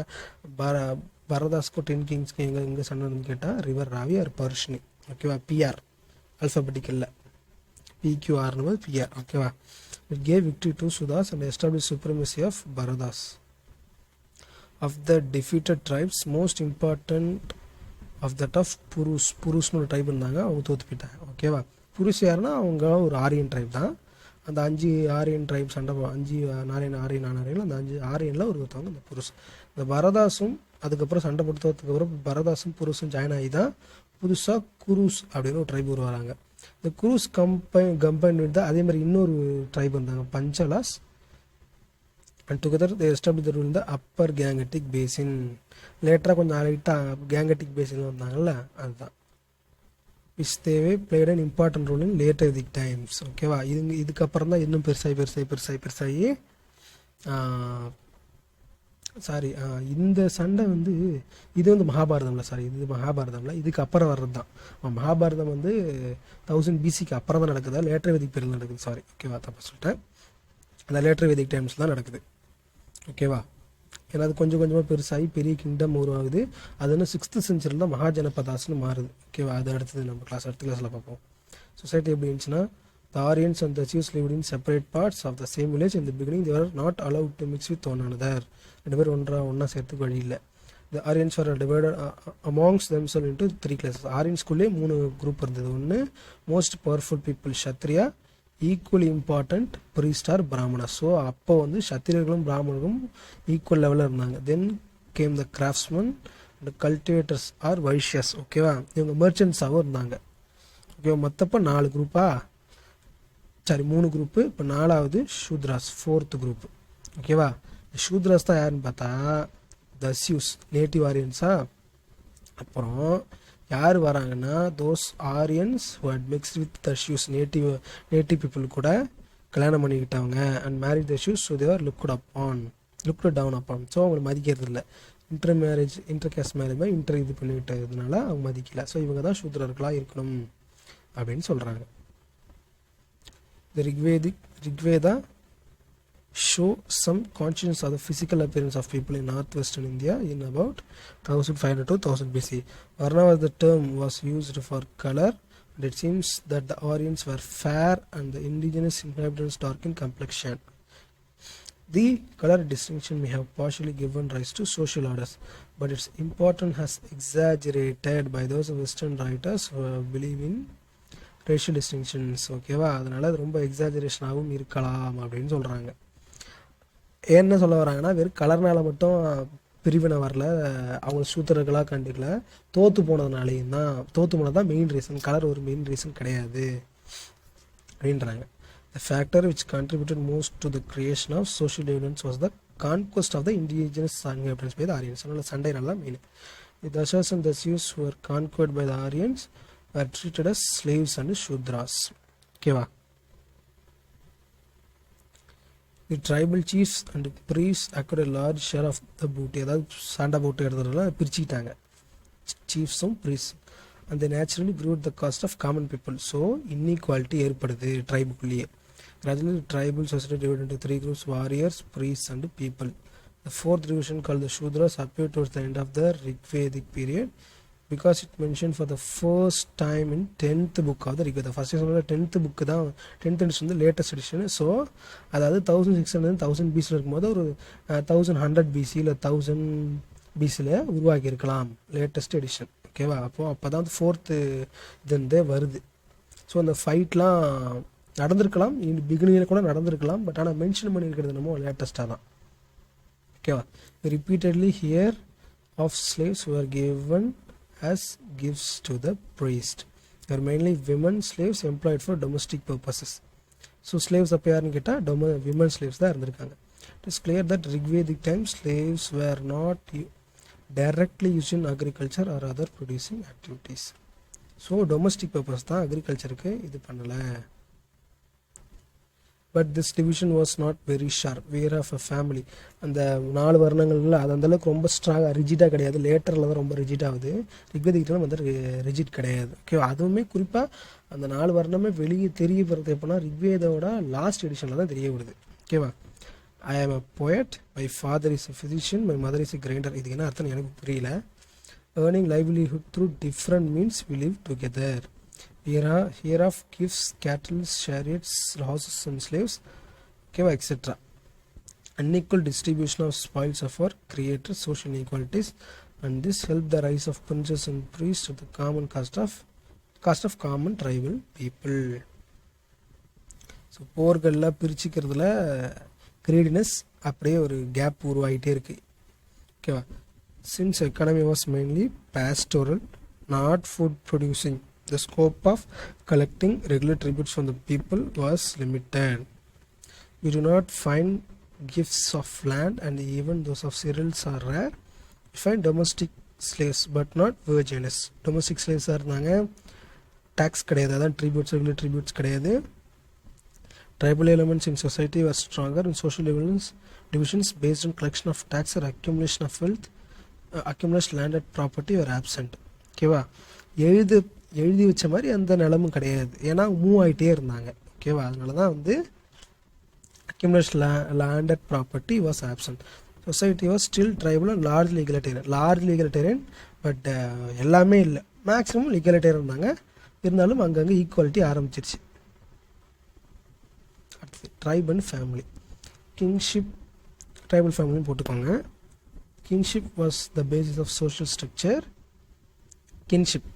பரதாஸ்க்கும் 10 கிங்ஸ்க்கு எங்கே சண்டை வந்து கேட்டால் river ராவி R பர்ஷினி. ஓகேவா, PR அல்ஃபபெட்டிக்கலில் பிக்யூஆர்னு போது பிஆர். ஓகேவா. It gave victory to Sudas and establish supremacy of Bharatas. Of the defeated tribes most important of that of புருஷ்னு ஒரு ட்ரைப் இருந்தாங்க, அவங்க தோற்று போயிட்டாங்க. ஓகேவா. புருஷ் யாருன்னா அவங்க ஒரு ஆரியன் ட்ரைப் தான். அந்த 5 ஆரியன் ட்ரைப் சண்டை 5 ஆரியன் அந்த 5 ஆரியனில் ஒருத்தவங்க இந்த புருஷ். இந்த பரதாஸும் அதுக்கப்புறம் சண்டை போட்டு தோற்றதுக்கப்புறம் பரதாஸும் புருஷும் ஜாயின் ஆகி தான் புதுசாக குரூஸ் அப்படின்னு ஒரு ட்ரைப் உருவாங்க. இந்த குரூஸ் கம்பைன் தான் அதே மாதிரி இன்னொரு ட்ரைப் இருந்தாங்க Panchalas. And together they establish the rule இந்த அப்பர் கேங்கட்டிக் பேசின். லேட்டராக கொஞ்சம் லைட்டாக கேங்கட்டிக் பேசின் வந்தாங்கல்ல, அதுதான். விச் தேவை played an important role in later ethic times. ஓகேவா. இதுக்கப்புறம் தான் இன்னும் பெருசாகி இந்த சண்டை வந்து இது வந்து மகாபாரதம்ல இதுக்கு அப்புறம் வர்றது தான். மகாபாரதம் வந்து 1000 பிசிக்கு அப்புறம் தான் நடக்குது, லேட்டர் வேதிக் பீரியட் நடக்குது. ஓகேவா, தப்பா சொல்லிட்டேன். அந்த லேட்டர் வேதிக் டைம்ஸ் தான் நடக்குது. ஓகேவா. ஏன்னா அது கொஞ்சம் கொஞ்சமாக பெருசாகி பெரிய கிங்டம் உருவாகுது. அது வந்து 6th செஞ்சுரியில் தான் மகாஜனபதாஸ்னு மாறுது. ஓகேவா. அது அடுத்தது நம்ம அடுத்த கிளாஸில் பார்ப்போம். சொசைட்டி எப்படி இருந்துச்சுன்னா, the Aryans and the Jews lived in separate parts of the same village. In the beginning they were not allowed to mix with one another. ரெண்டு பேர் ஒன்றா சேர்த்துக்கு வழி இல்லை. The Aryans were divided amongst themselves into 3 classes. ஆரியன்ஸ்குள்ளே 3 group இருந்தது. ஒன்று most powerful people Kshatriya, equally important priest or Brahmana. So அப்போ வந்து சத்திரியர்களும் பிராமணர்களும் ஈக்குவல் லெவலில் இருந்தாங்க. Then came the craftsmen and cultivators or Vaishyas. ஓகேவா. இவங்க மெர்ச்சன்ஸாகவும் இருந்தாங்க. ஓகேவா. மற்றப்போ 4 குரூப்பா 3 குரூப்பு. இப்போ 4வது ஷூத்ராஸ், 4th குரூப். ஓகேவா. ஷூத்ராஸ் தான் யாருன்னு பார்த்தா தஸ்யூஸ், நேட்டிவ் ஆரியன்ஸா. அப்புறம் யார் வராங்கன்னா those Aryans who had mixed with Dasyus, native people கூட கல்யாணம் பண்ணிக்கிட்டவங்க. And married Dasyus, so they were looked down upon. So அவங்களை மதிக்கிறது இல்லை. இன்டர் கேஸ்ட் மேரேஜ் இது பண்ணிக்கிட்டதுனால அவங்க மதிக்கல. ஸோ இவங்க தான் சூத்ரர்களாக இருக்கணும் அப்படின்னு சொல்கிறாங்க. The Rigveda show some consciousness of the physical appearance of people in northwestern India in about 1500 to 1000 BC. Varna was the term was used for color, and it seems that the Aryans were fair and the indigenous inhabitants dark in complexion. The color distinction may have partially given rise to social orders, but its importance has exaggerated by those Western writers who believe in racial distinctions. ஓகேவா. அதனால் அது ரொம்ப எக்ஸாஜரேஷனாகவும் இருக்கலாம் அப்படின்னு சொல்கிறாங்க. என்ன சொல்ல வராங்கன்னா, வெறும் கலர்னால் மட்டும் பிரிவினை வரல, அவங்க சூத்திரர்களாக கண்டுக்கல, தோற்று போனது தான் மெயின் ரீசன். கலர் ஒரு மெயின் ரீசன் கிடையாது அப்படின்றாங்க. The factor which contributed most to the creation of social divisions was the conquest of the indigenous inhabitants by the Aryans. அதனால் சண்டைனால தான் main. The Dashas and Dasyus who were conquered by the Aryans were treated as slaves and Shudras. ஓகேவா. The tribal chiefs and priests acquired a large share of the booty. அதாவது சண்டை போட்டு எடுத்துறதுல பிரிச்சுக்கிட்டாங்க சீஃப்ஸும் priest. and they naturally grew at the cost of common people. So inequality ஏற்படுது ட்ரைபுக்குள்ளேயே. Gradually the tribal society divided into 3 groups: warriors, priests and people. The 4th division called the Shudras appeared towards the end of the Rigvedic period because it mentioned for the first time in 10th book of the Rigveda. First சொன்ன 10th book தான் 10th edition வந்து latest edition. So அதாவது 1600 1000 பிசியில் இருக்கும்போது ஒரு 1100 PC இல்லை 1000 பிசியில் உருவாக்கி இருக்கலாம் லேட்டஸ்ட் எடிஷன். ஓகேவா. அப்போ தான் 4th இதுந்தே வருது. ஸோ அந்த ஃபைட்லாம் நடந்திருக்கலாம், பிகினிங்கில் கூட நடந்திருக்கலாம், பட் ஆனால் மென்ஷன் பண்ணியிருக்கிறது நம்ம லேட்டஸ்ட்டாக தான். ஓகேவா. Repeatedly hear of slaves were given as gifts to the priest. They are mainly women slaves employed for domestic purposes. So slaves அப்போ யாருன்னு கேட்டால் women slaves தான் இருந்திருக்காங்க. It is clear that Rigvedic times slaves were not directly used in agriculture or other producing activities. So domestic purpose தான், அக்ரிகல்ச்சருக்கு இது பண்ணலை. But this division was not very sharp. Where of a family. அந்த 4 வர்ணங்கள்ல அது அந்தளவுக்கு ரொம்ப ஸ்ட்ராங்காக ரிஜிட்டாக கிடையாது. லேட்டரில் தான் ரொம்ப ரிஜிட் ஆகுது. ரிக்வேதிக்கிட்டலாம் வந்து ரிஜிட் கிடையாது. ஓகே. அதுவுமே குறிப்பாக அந்த 4 வர்ணமே வெளியே தெரிய போகிறது எப்போனா ரிக்வேதோட லாஸ்ட் எடிஷனில் தான் தெரிய வருது. ஓகேவா. I am a poet, my father is a physician, my mother is a grinder. இதுக்கு என்ன அர்த்தம் எனக்கு புரியல. Earning livelihood through different means we live together. Hereof gifts, cattle, chariots, horses and slaves, okay, etc. Unequal distribution of spoils of our creator, social inequalities, and this helped the rise of princes and priests at the common cost of common tribal people. So போர்களில் பிரிச்சுக்கிறதுல greediness அப்படியே ஒரு gap உருவாகிட்டே இருக்கு. ஓகேவா? Since economy was mainly pastoral, not food producing, the scope of collecting regular tributes from the people was limited. We do not find gifts of land, and even those of cereals are rare. We find domestic slaves but not virgins. Domestic slaves இருந்தாங்க, tax கிடையாது, அதான் tributes, regular tributes கிடையாது. Tribal elements in society were stronger, and social divisions based on collection of tax or accumulation of wealth, accumulation landed property were absent. ஓகேவா? எழுதி வச்ச மாதிரி அந்த நிலமும் கிடையாது, ஏன்னா மூவ் ஆகிட்டே இருந்தாங்க. ஓகேவா? அதனால தான் வந்து accumulation landed property was absent. Society was still tribal and largely egalitarian, but எல்லாமே இல்லை, மேக்ஸிமம் egalitarian இருந்தாங்க. இருந்தாலும் அங்கங்கே ஈக்குவாலிட்டி ஆரம்பிச்சிருச்சு. Tribe and family. Kingship, tribal ஃபேமிலின்னு போட்டுக்கோங்க. Kingship was the basis of social structure. Kinship,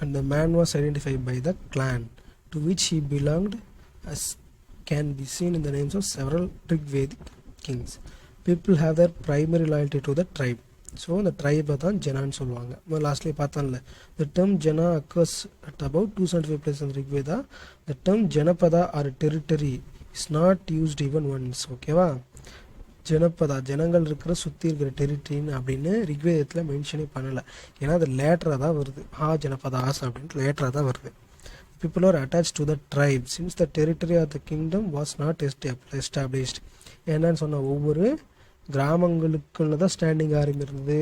and the man was identified by the clan to which he belonged, as can be seen in the names of several Rigvedic kings. People have their primary loyalty to the tribe. So இந்த ட்ரைபை தான் ஜனான்னு சொல்லுவாங்க. லாஸ்ட்லேயே பார்த்தோம்ல, the term jana occurs at about 275 places in Rigveda. The term janapada or territory is not used even once. ஓகேவா? ஜனபதா, ஜனங்கள் இருக்கிற சுற்றி இருக்கிற டெரிட்டரின்னு அப்படின்னு ரிக்வேதத்தில் மென்ஷனே பண்ணலை, ஏன்னா அது லேட்டராக தான் வருது. ஜனபதாஸ் அப்படின்ட்டு லேட்டராக தான் வருது. People are attached to the tribe since the territory of the kingdom was not established. என்னன்னு சொன்ன, ஒவ்வொரு கிராமங்களுக்குள்ள தான் ஸ்டாண்டிங் ஆர்மி இருந்தது.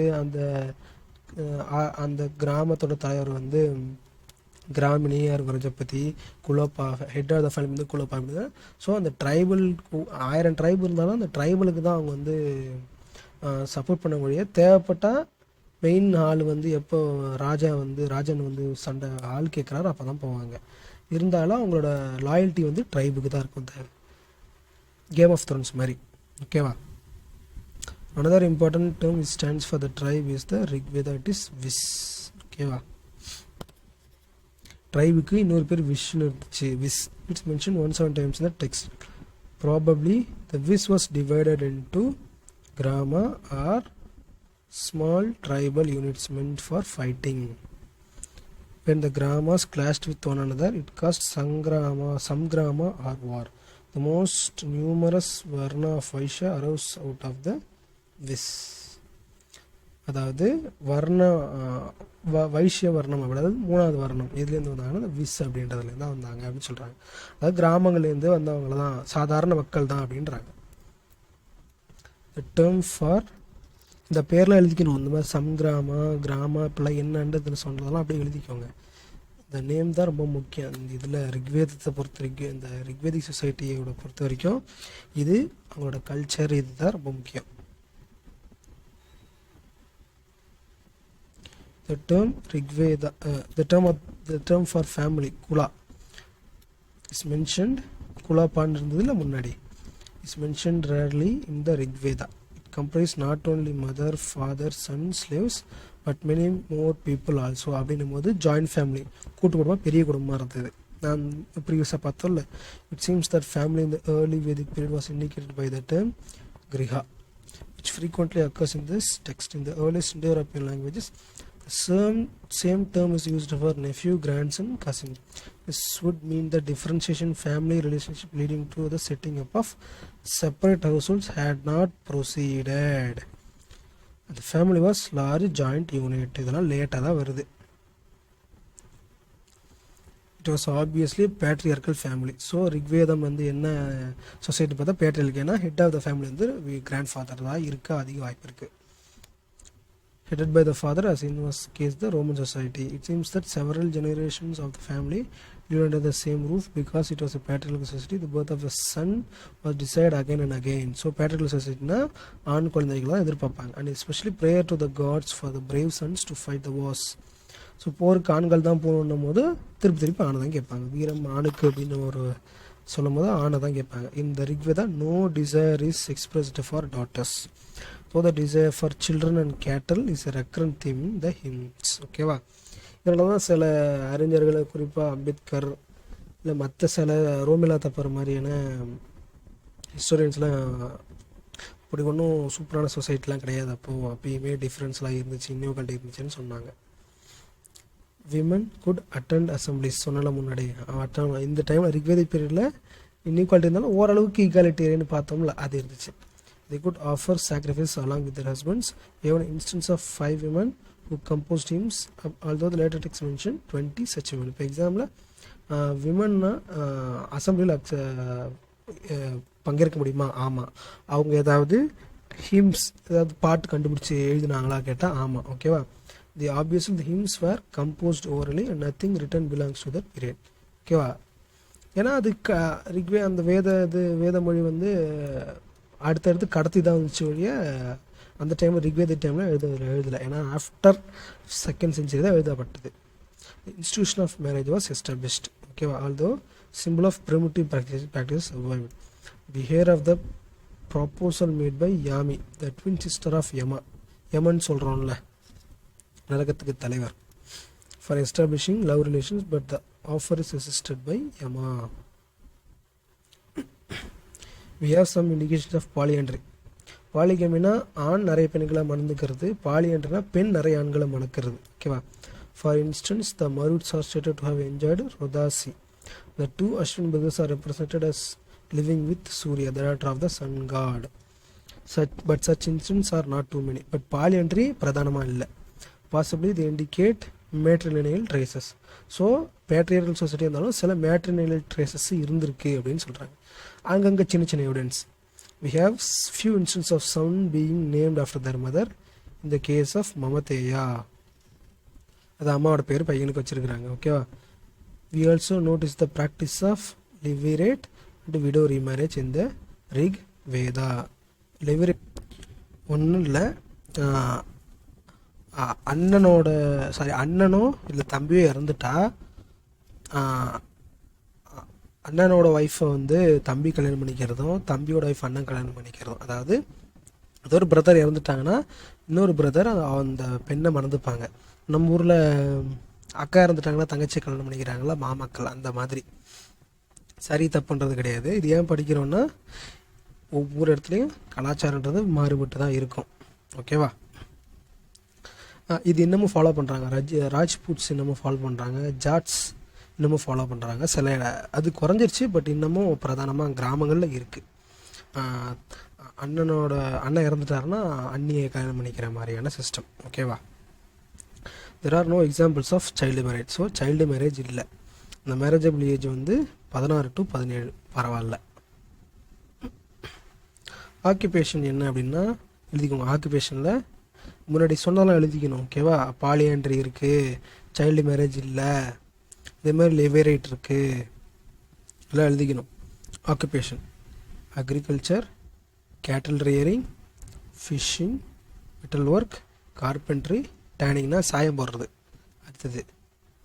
அந்த கிராமத்தோட தலைவர் வந்து gramani or vrajapati, kulapa, head of the family வந்து குலோப்பா தான். ஸோ அந்த ட்ரைபல் 1000 ட்ரைப் இருந்தாலும் அந்த ட்ரைபலுக்கு தான் அவங்க வந்து சப்போர்ட் பண்ண முடியாது. தேவைப்பட்டால் மெயின் ஆள் வந்து எப்போ ராஜன் வந்து சண்டை ஆள் கேட்குறாரு அப்போ தான் போவாங்க. இருந்தாலும் அவங்களோட லாயல்ட்டி வந்து ட்ரைபுக்கு தான் இருக்கும். கேம் ஆஃப் த்ரோன்ஸ் மாதிரி. ஓகேவா? another important term which stands for the tribe is the Rigveda, it is Vis. ஓகேவா? ட்ரைபுக்கு இன்னொரு பேர் விஷ்னு இருந்துச்சு, vis. It's mention 107 times in the text. Probably the Vis was divided into grama or small tribal units meant for fighting. When the gramas clashed with one another, it caused samgrama or war. The most numerous varna of Vaishya arose out of the Vis. அதாவது வைஷ்ய வர்ணம், அதாவது 3வது வர்ணம் எதுலேருந்து வந்தாங்கன்னா விஸ் அப்படின்றதுலேருந்து தான் வந்தாங்க அப்படின்னு சொல்கிறாங்க. அதாவது கிராமங்கள்லேருந்து வந்தவங்க தான், சாதாரண மக்கள் தான் அப்படின்றாங்க. த டேர்ம் ஃபார், இந்த பேரில் எழுதிக்கணும். இந்த மாதிரி சம்கிராமா, கிராமா, இப்பெல்லாம் என்னன்றது சொன்னதெல்லாம் அப்படியே எழுதிக்கோங்க. இந்த நேம் தான் ரொம்ப முக்கியம். இந்த இதில் ரிக்வேதத்தை பொறுத்த வரைக்கும், இந்த ரிக்வேதிக் சொசைட்டியோட பொறுத்த வரைக்கும் இது அவங்களோட கல்ச்சர், இது தான் ரொம்ப முக்கியம். The term Rigveda, the term for family, Kula, is mentioned. Kula பாண்டு இருந்ததுல முன்னாடி, is mentioned rarely in the Rigveda. It comprises not only mother, father, son, slaves, but many more people also. அப்படின்னும் போது joint family, கூட்டு குடும்பம், பெரிய குடும்பமாக இருந்தது. நான் ப்ரீவியஸாக பார்த்தோம்ல, it seems that family in the early Vedic period was indicated by the term Griha, which frequently occurs in this text. In the earliest Indo-European languages, the same term is used for nephew, grandson, cousin. This would mean the differentiation family relationship leading to the setting up of separate households had not proceeded. The family was large joint unit. இதெல்லாம் லேட்டாக தான் வருது. It was obviously patriarchal family. So ரிக்வேதம் வந்து என்ன society பார்த்தா patriarchal, ஏன்னா head of the family வந்து grand father தான் இருக்க அதிக வாய்ப்பு இருக்குது. Headed by the father, as in was case the Roman society. It seems that several generations of the family lived under the same roof because it was a patriarchal society. The birth of the son was decided again and again. So patriarchal society na ஆண் குழந்தைகளை தான் எதிர்பார்ப்பாங்க. And especially prayer to the gods for the brave sons to fight the wars. So போருக்கு ஆண்கள் தான் போகணும் போது திருப்பி ஆணை தான் கேட்பாங்க. வீரம் ஆணுக்கு அப்படின்னு ஒரு சொல்லும் போது ஆணை தான் கேட்பாங்க. இந்த Rigveda no desire is expressed for daughters. So the desire for children and cattle is a recurrent theme in the hymns. ஓகேவா? இதனால தான் சில அறிஞர்களை குறிப்பாக அம்பேத்கர் இல்லை மற்ற சில ரோமிலா தப்பர் மாதிரியான ஹிஸ்டோரியன்ஸ்லாம் அப்படி ஒன்றும் சூப்பரான சொசைட்டிலாம் கிடையாது, அப்போயுமே டிஃப்ரென்ஸ்லாம் இருந்துச்சு, இன்இக்வாலிட்டி இருந்துச்சுன்னு சொன்னாங்க. விமன் குட் அட்டெண்ட் அசம்பிளிஸ் சொன்னால முன்னாடி இந்த டைமில் ரிக்வேதிக் பீரியடில் இன்இக்வாலிட்டி இருந்தாலும் ஓரளவுக்கு ஈக்வாலிட்டின்னு பார்த்தோம்ல அது இருந்துச்சு. They could offer sacrifice along with their husbands. We have an instance of 5 women who composed hymns, although the later text mentioned 20 such women. இப்போ எக்ஸாம்பிள் விமன்னா அசம்பிளியில் பங்கேற்க முடியுமா? ஆமாம். அவங்க ஏதாவது ஹிம்ஸ் ஏதாவது பாட்டு கண்டுபிடிச்சி எழுதினாங்களா கேட்டால் ஆமாம். ஓகேவா? obviously the hymns were composed orally and nothing written belongs to that period. ஓகேவா? ஏன்னா அது அந்த வேத மொழி வந்து அடுத்தடுத்து கடத்தி தான் வந்துச்சு ஒழிய அந்த டைமில் ரிக்வேத டைமில் எழுதலை. ஏன்னா ஆஃப்டர் 2nd century தான் எழுதப்பட்டது. Institution of marriage was established. ஓகேவா? Although simple of primitive practice survived. We hear of the proposal made by Yami, the twin sister of Yaman சொல்கிறோம்ல, நரகத்துக்கு தலைவர், for establishing love relations, but the offer is resisted by Yama. We have some indications of polyandry. பாலிகமினா ஆண் நிறைய பெண்களை மணந்துக்கிறது, பாலியன்ட்ரினா பெண் நிறைய ஆண்களை மணக்கிறது. ஓகேவா? For instance the Maruts are stated to have enjoyed Rodasi. The 2 Ashwin brothers are represented as living with Surya, the daughter of the sun god. But such instances are not too many. But polyandry பிரதானமாக இல்லை. Possibly they indicate matrilineal traces. So patriarchal society இருந்தாலும் சில மேட்ரிலினியல் traces இருந்திருக்கு அப்படின்னு சொல்கிறாங்க. அங்கங்கே சின்ன evidence. We have few instances of son being named after their mother in the case of மமதேயா. அது அம்மாவோட பேர் பையனுக்கு வச்சுருக்கிறாங்க. ஓகேவா? We also notice the practice of levirate and widow remarriage in the Rig Veda. levirate ஒன்றும் இல்லை, அண்ணனோ இல்லை தம்பியோ இறந்துட்டா அண்ணனோட ஒய்ஃபை வந்து தம்பி கல்யாணம் பண்ணிக்கிறதும் தம்பியோட ஒய்ஃப் அண்ணன் கல்யாணம் பண்ணிக்கிறதும். அதாவது அது ஒரு பிரதர் இறந்துட்டாங்கன்னா இன்னொரு பிரதர் அந்த பெண்ணை மறந்துப்பாங்க. நம்ம ஊரில் அக்கா இறந்துட்டாங்கன்னா தங்கச்சி கல்யாணம் பண்ணிக்கிறாங்களா மாமக்கள், அந்த மாதிரி. சரி தப்புன்றது கிடையாது. இது ஏன் படிக்கிறோன்னா ஒவ்வொரு இடத்துலையும் கலாச்சாரன்றது மாறுபட்டு தான் இருக்கும். ஓகேவா? இது இன்னமும் ஃபாலோ பண்ணுறாங்க. ராஜ்பூட்ஸ் இன்னமும் ஃபாலோ பண்ணுறாங்க, ஜாட்ஸ் இன்னமும் ஃபாலோ பண்ணுறாங்க. சில அது குறைஞ்சிருச்சு, பட் இன்னமும் பிரதானமாக கிராமங்களில் இருக்குது. அண்ணன் இறந்துட்டாருன்னா அண்ணியை கல்யாணம் பண்ணிக்கிற மாதிரியான சிஸ்டம். ஓகேவா? There are no examples of child marriage. So child marriage இல்லை. இந்த மேரேஜபிள் ஏஜ் வந்து 16 to 17, பரவாயில்ல. ஆக்குபேஷன் என்ன அப்படின்னா எழுதிக்கோங்க. ஆக்குபேஷனில் முன்னாடி சொன்னாலும் எழுதிக்கணும். ஓகேவா? பாலியாண்ட்ரி இருக்குது, சைல்டு மேரேஜ் இல்லை, இதேமாதிரி லிவரேட் இருக்குது, எல்லாம் எழுதிக்கணும். Occupation agriculture, cattle rearing, fishing, metal work, carpentry, டேனிங்னா சாயம் போடுறது. அடுத்தது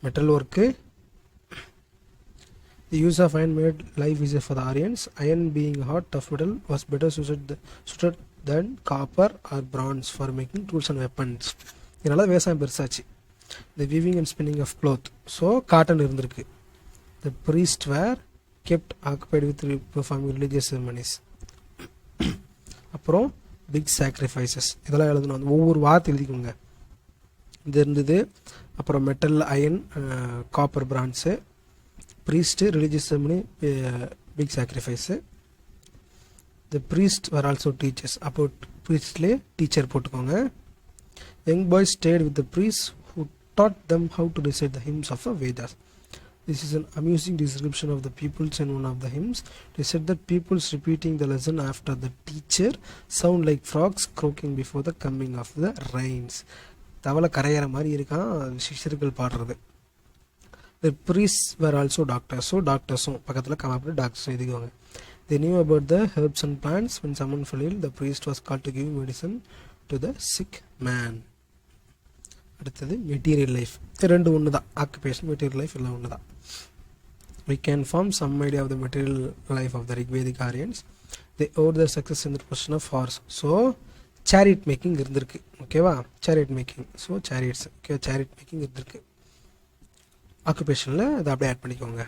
metal work. The use of iron made life easier for the Aryans. Iron being hot, tough metal was better suited than copper or bronze for making tools and weapons. இதனால விவசாயம் பெருசாச்சு. The weaving and spinning of cloth. So cotton இருந்திருக்கு. The priests were kept occupied with performing religious ceremonies. அப்புறம் big sacrifices, இதெல்லாம் எழுதணும். அந்த ஒவ்வொரு வார்த்தை எழுதிக்கோங்க. இது இருந்தது. அப்புறம் metal, iron, copper, bronze, priest, religious ceremony, big sacrifice. The priest were also teachers. அப்போ ப்ரீஸ்ட்லேயே டீச்சர் போட்டுக்கோங்க. Young boys stayed with the priest who taught them how to recite the hymns of the Vedas. This is an amusing description of the pupils in one of the hymns. They said that pupils repeating the lesson after the teacher sound like frogs croaking before the coming of the rains. தவளை கரையிற மாதிரி இருக்கான் சிஷ்யர்கள் பாடுறது. The priests were also doctors. So டாக்டர்ஸும் பக்கத்தில் comma பண்ணி doctors எழுதிக்குவாங்க. They knew about the herbs and plants. When someone fell ill, the priest was called to give medicine to the sick man. அடுத்தது material life. ரெண்டு ஒன்று தான், occupation material life எல்லாம் ஒன்று தான். We can form some idea of the material life of the Rigvedic Aryans. They owed their success in the profession of horse. So chariot making இருந்திருக்கு. ஓகேவா, chariot making. So chariots, okay, chariot making இருந்திருக்கு ஆக்குபேஷனில். அதை அப்படியே add பண்ணிக்கோங்க.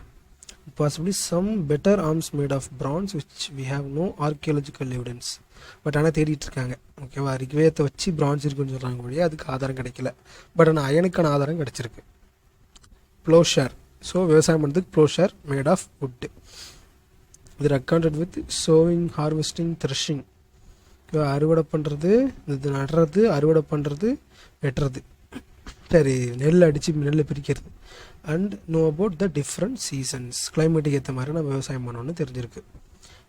Possibly some better arms made of bronze which we have no archaeological evidence. But ஆனால் தேடிட்டு இருக்காங்க. ஓகேவா, ரிக்வேதத்தை வச்சு பிரான்ஸ் இருக்குன்னு சொல்கிறாங்க வழியாக அதுக்கு ஆதாரம் கிடைக்கல. பட் ஆனால் அயனுக்கான ஆதாரம் கிடச்சிருக்கு. ப்ளோஷர். ஸோ விவசாயம் பண்ணுறதுக்கு ப்ளோஷர் மேட் ஆஃப் வுட்டு. இது accounted with showing, harvesting, threshing. அறுவடை பண்ணுறது, இது நடுறது, அறுவடை பண்ணுறது, வெட்டுறது, சரி, நெல் அடித்து நெல்லை பிரிக்கிறது. And know about the different seasons. கிளைமேட்டுக்கு ஏற்ற மாதிரி நம்ம விவசாயம் பண்ணணும்னு தெரிஞ்சிருக்கு.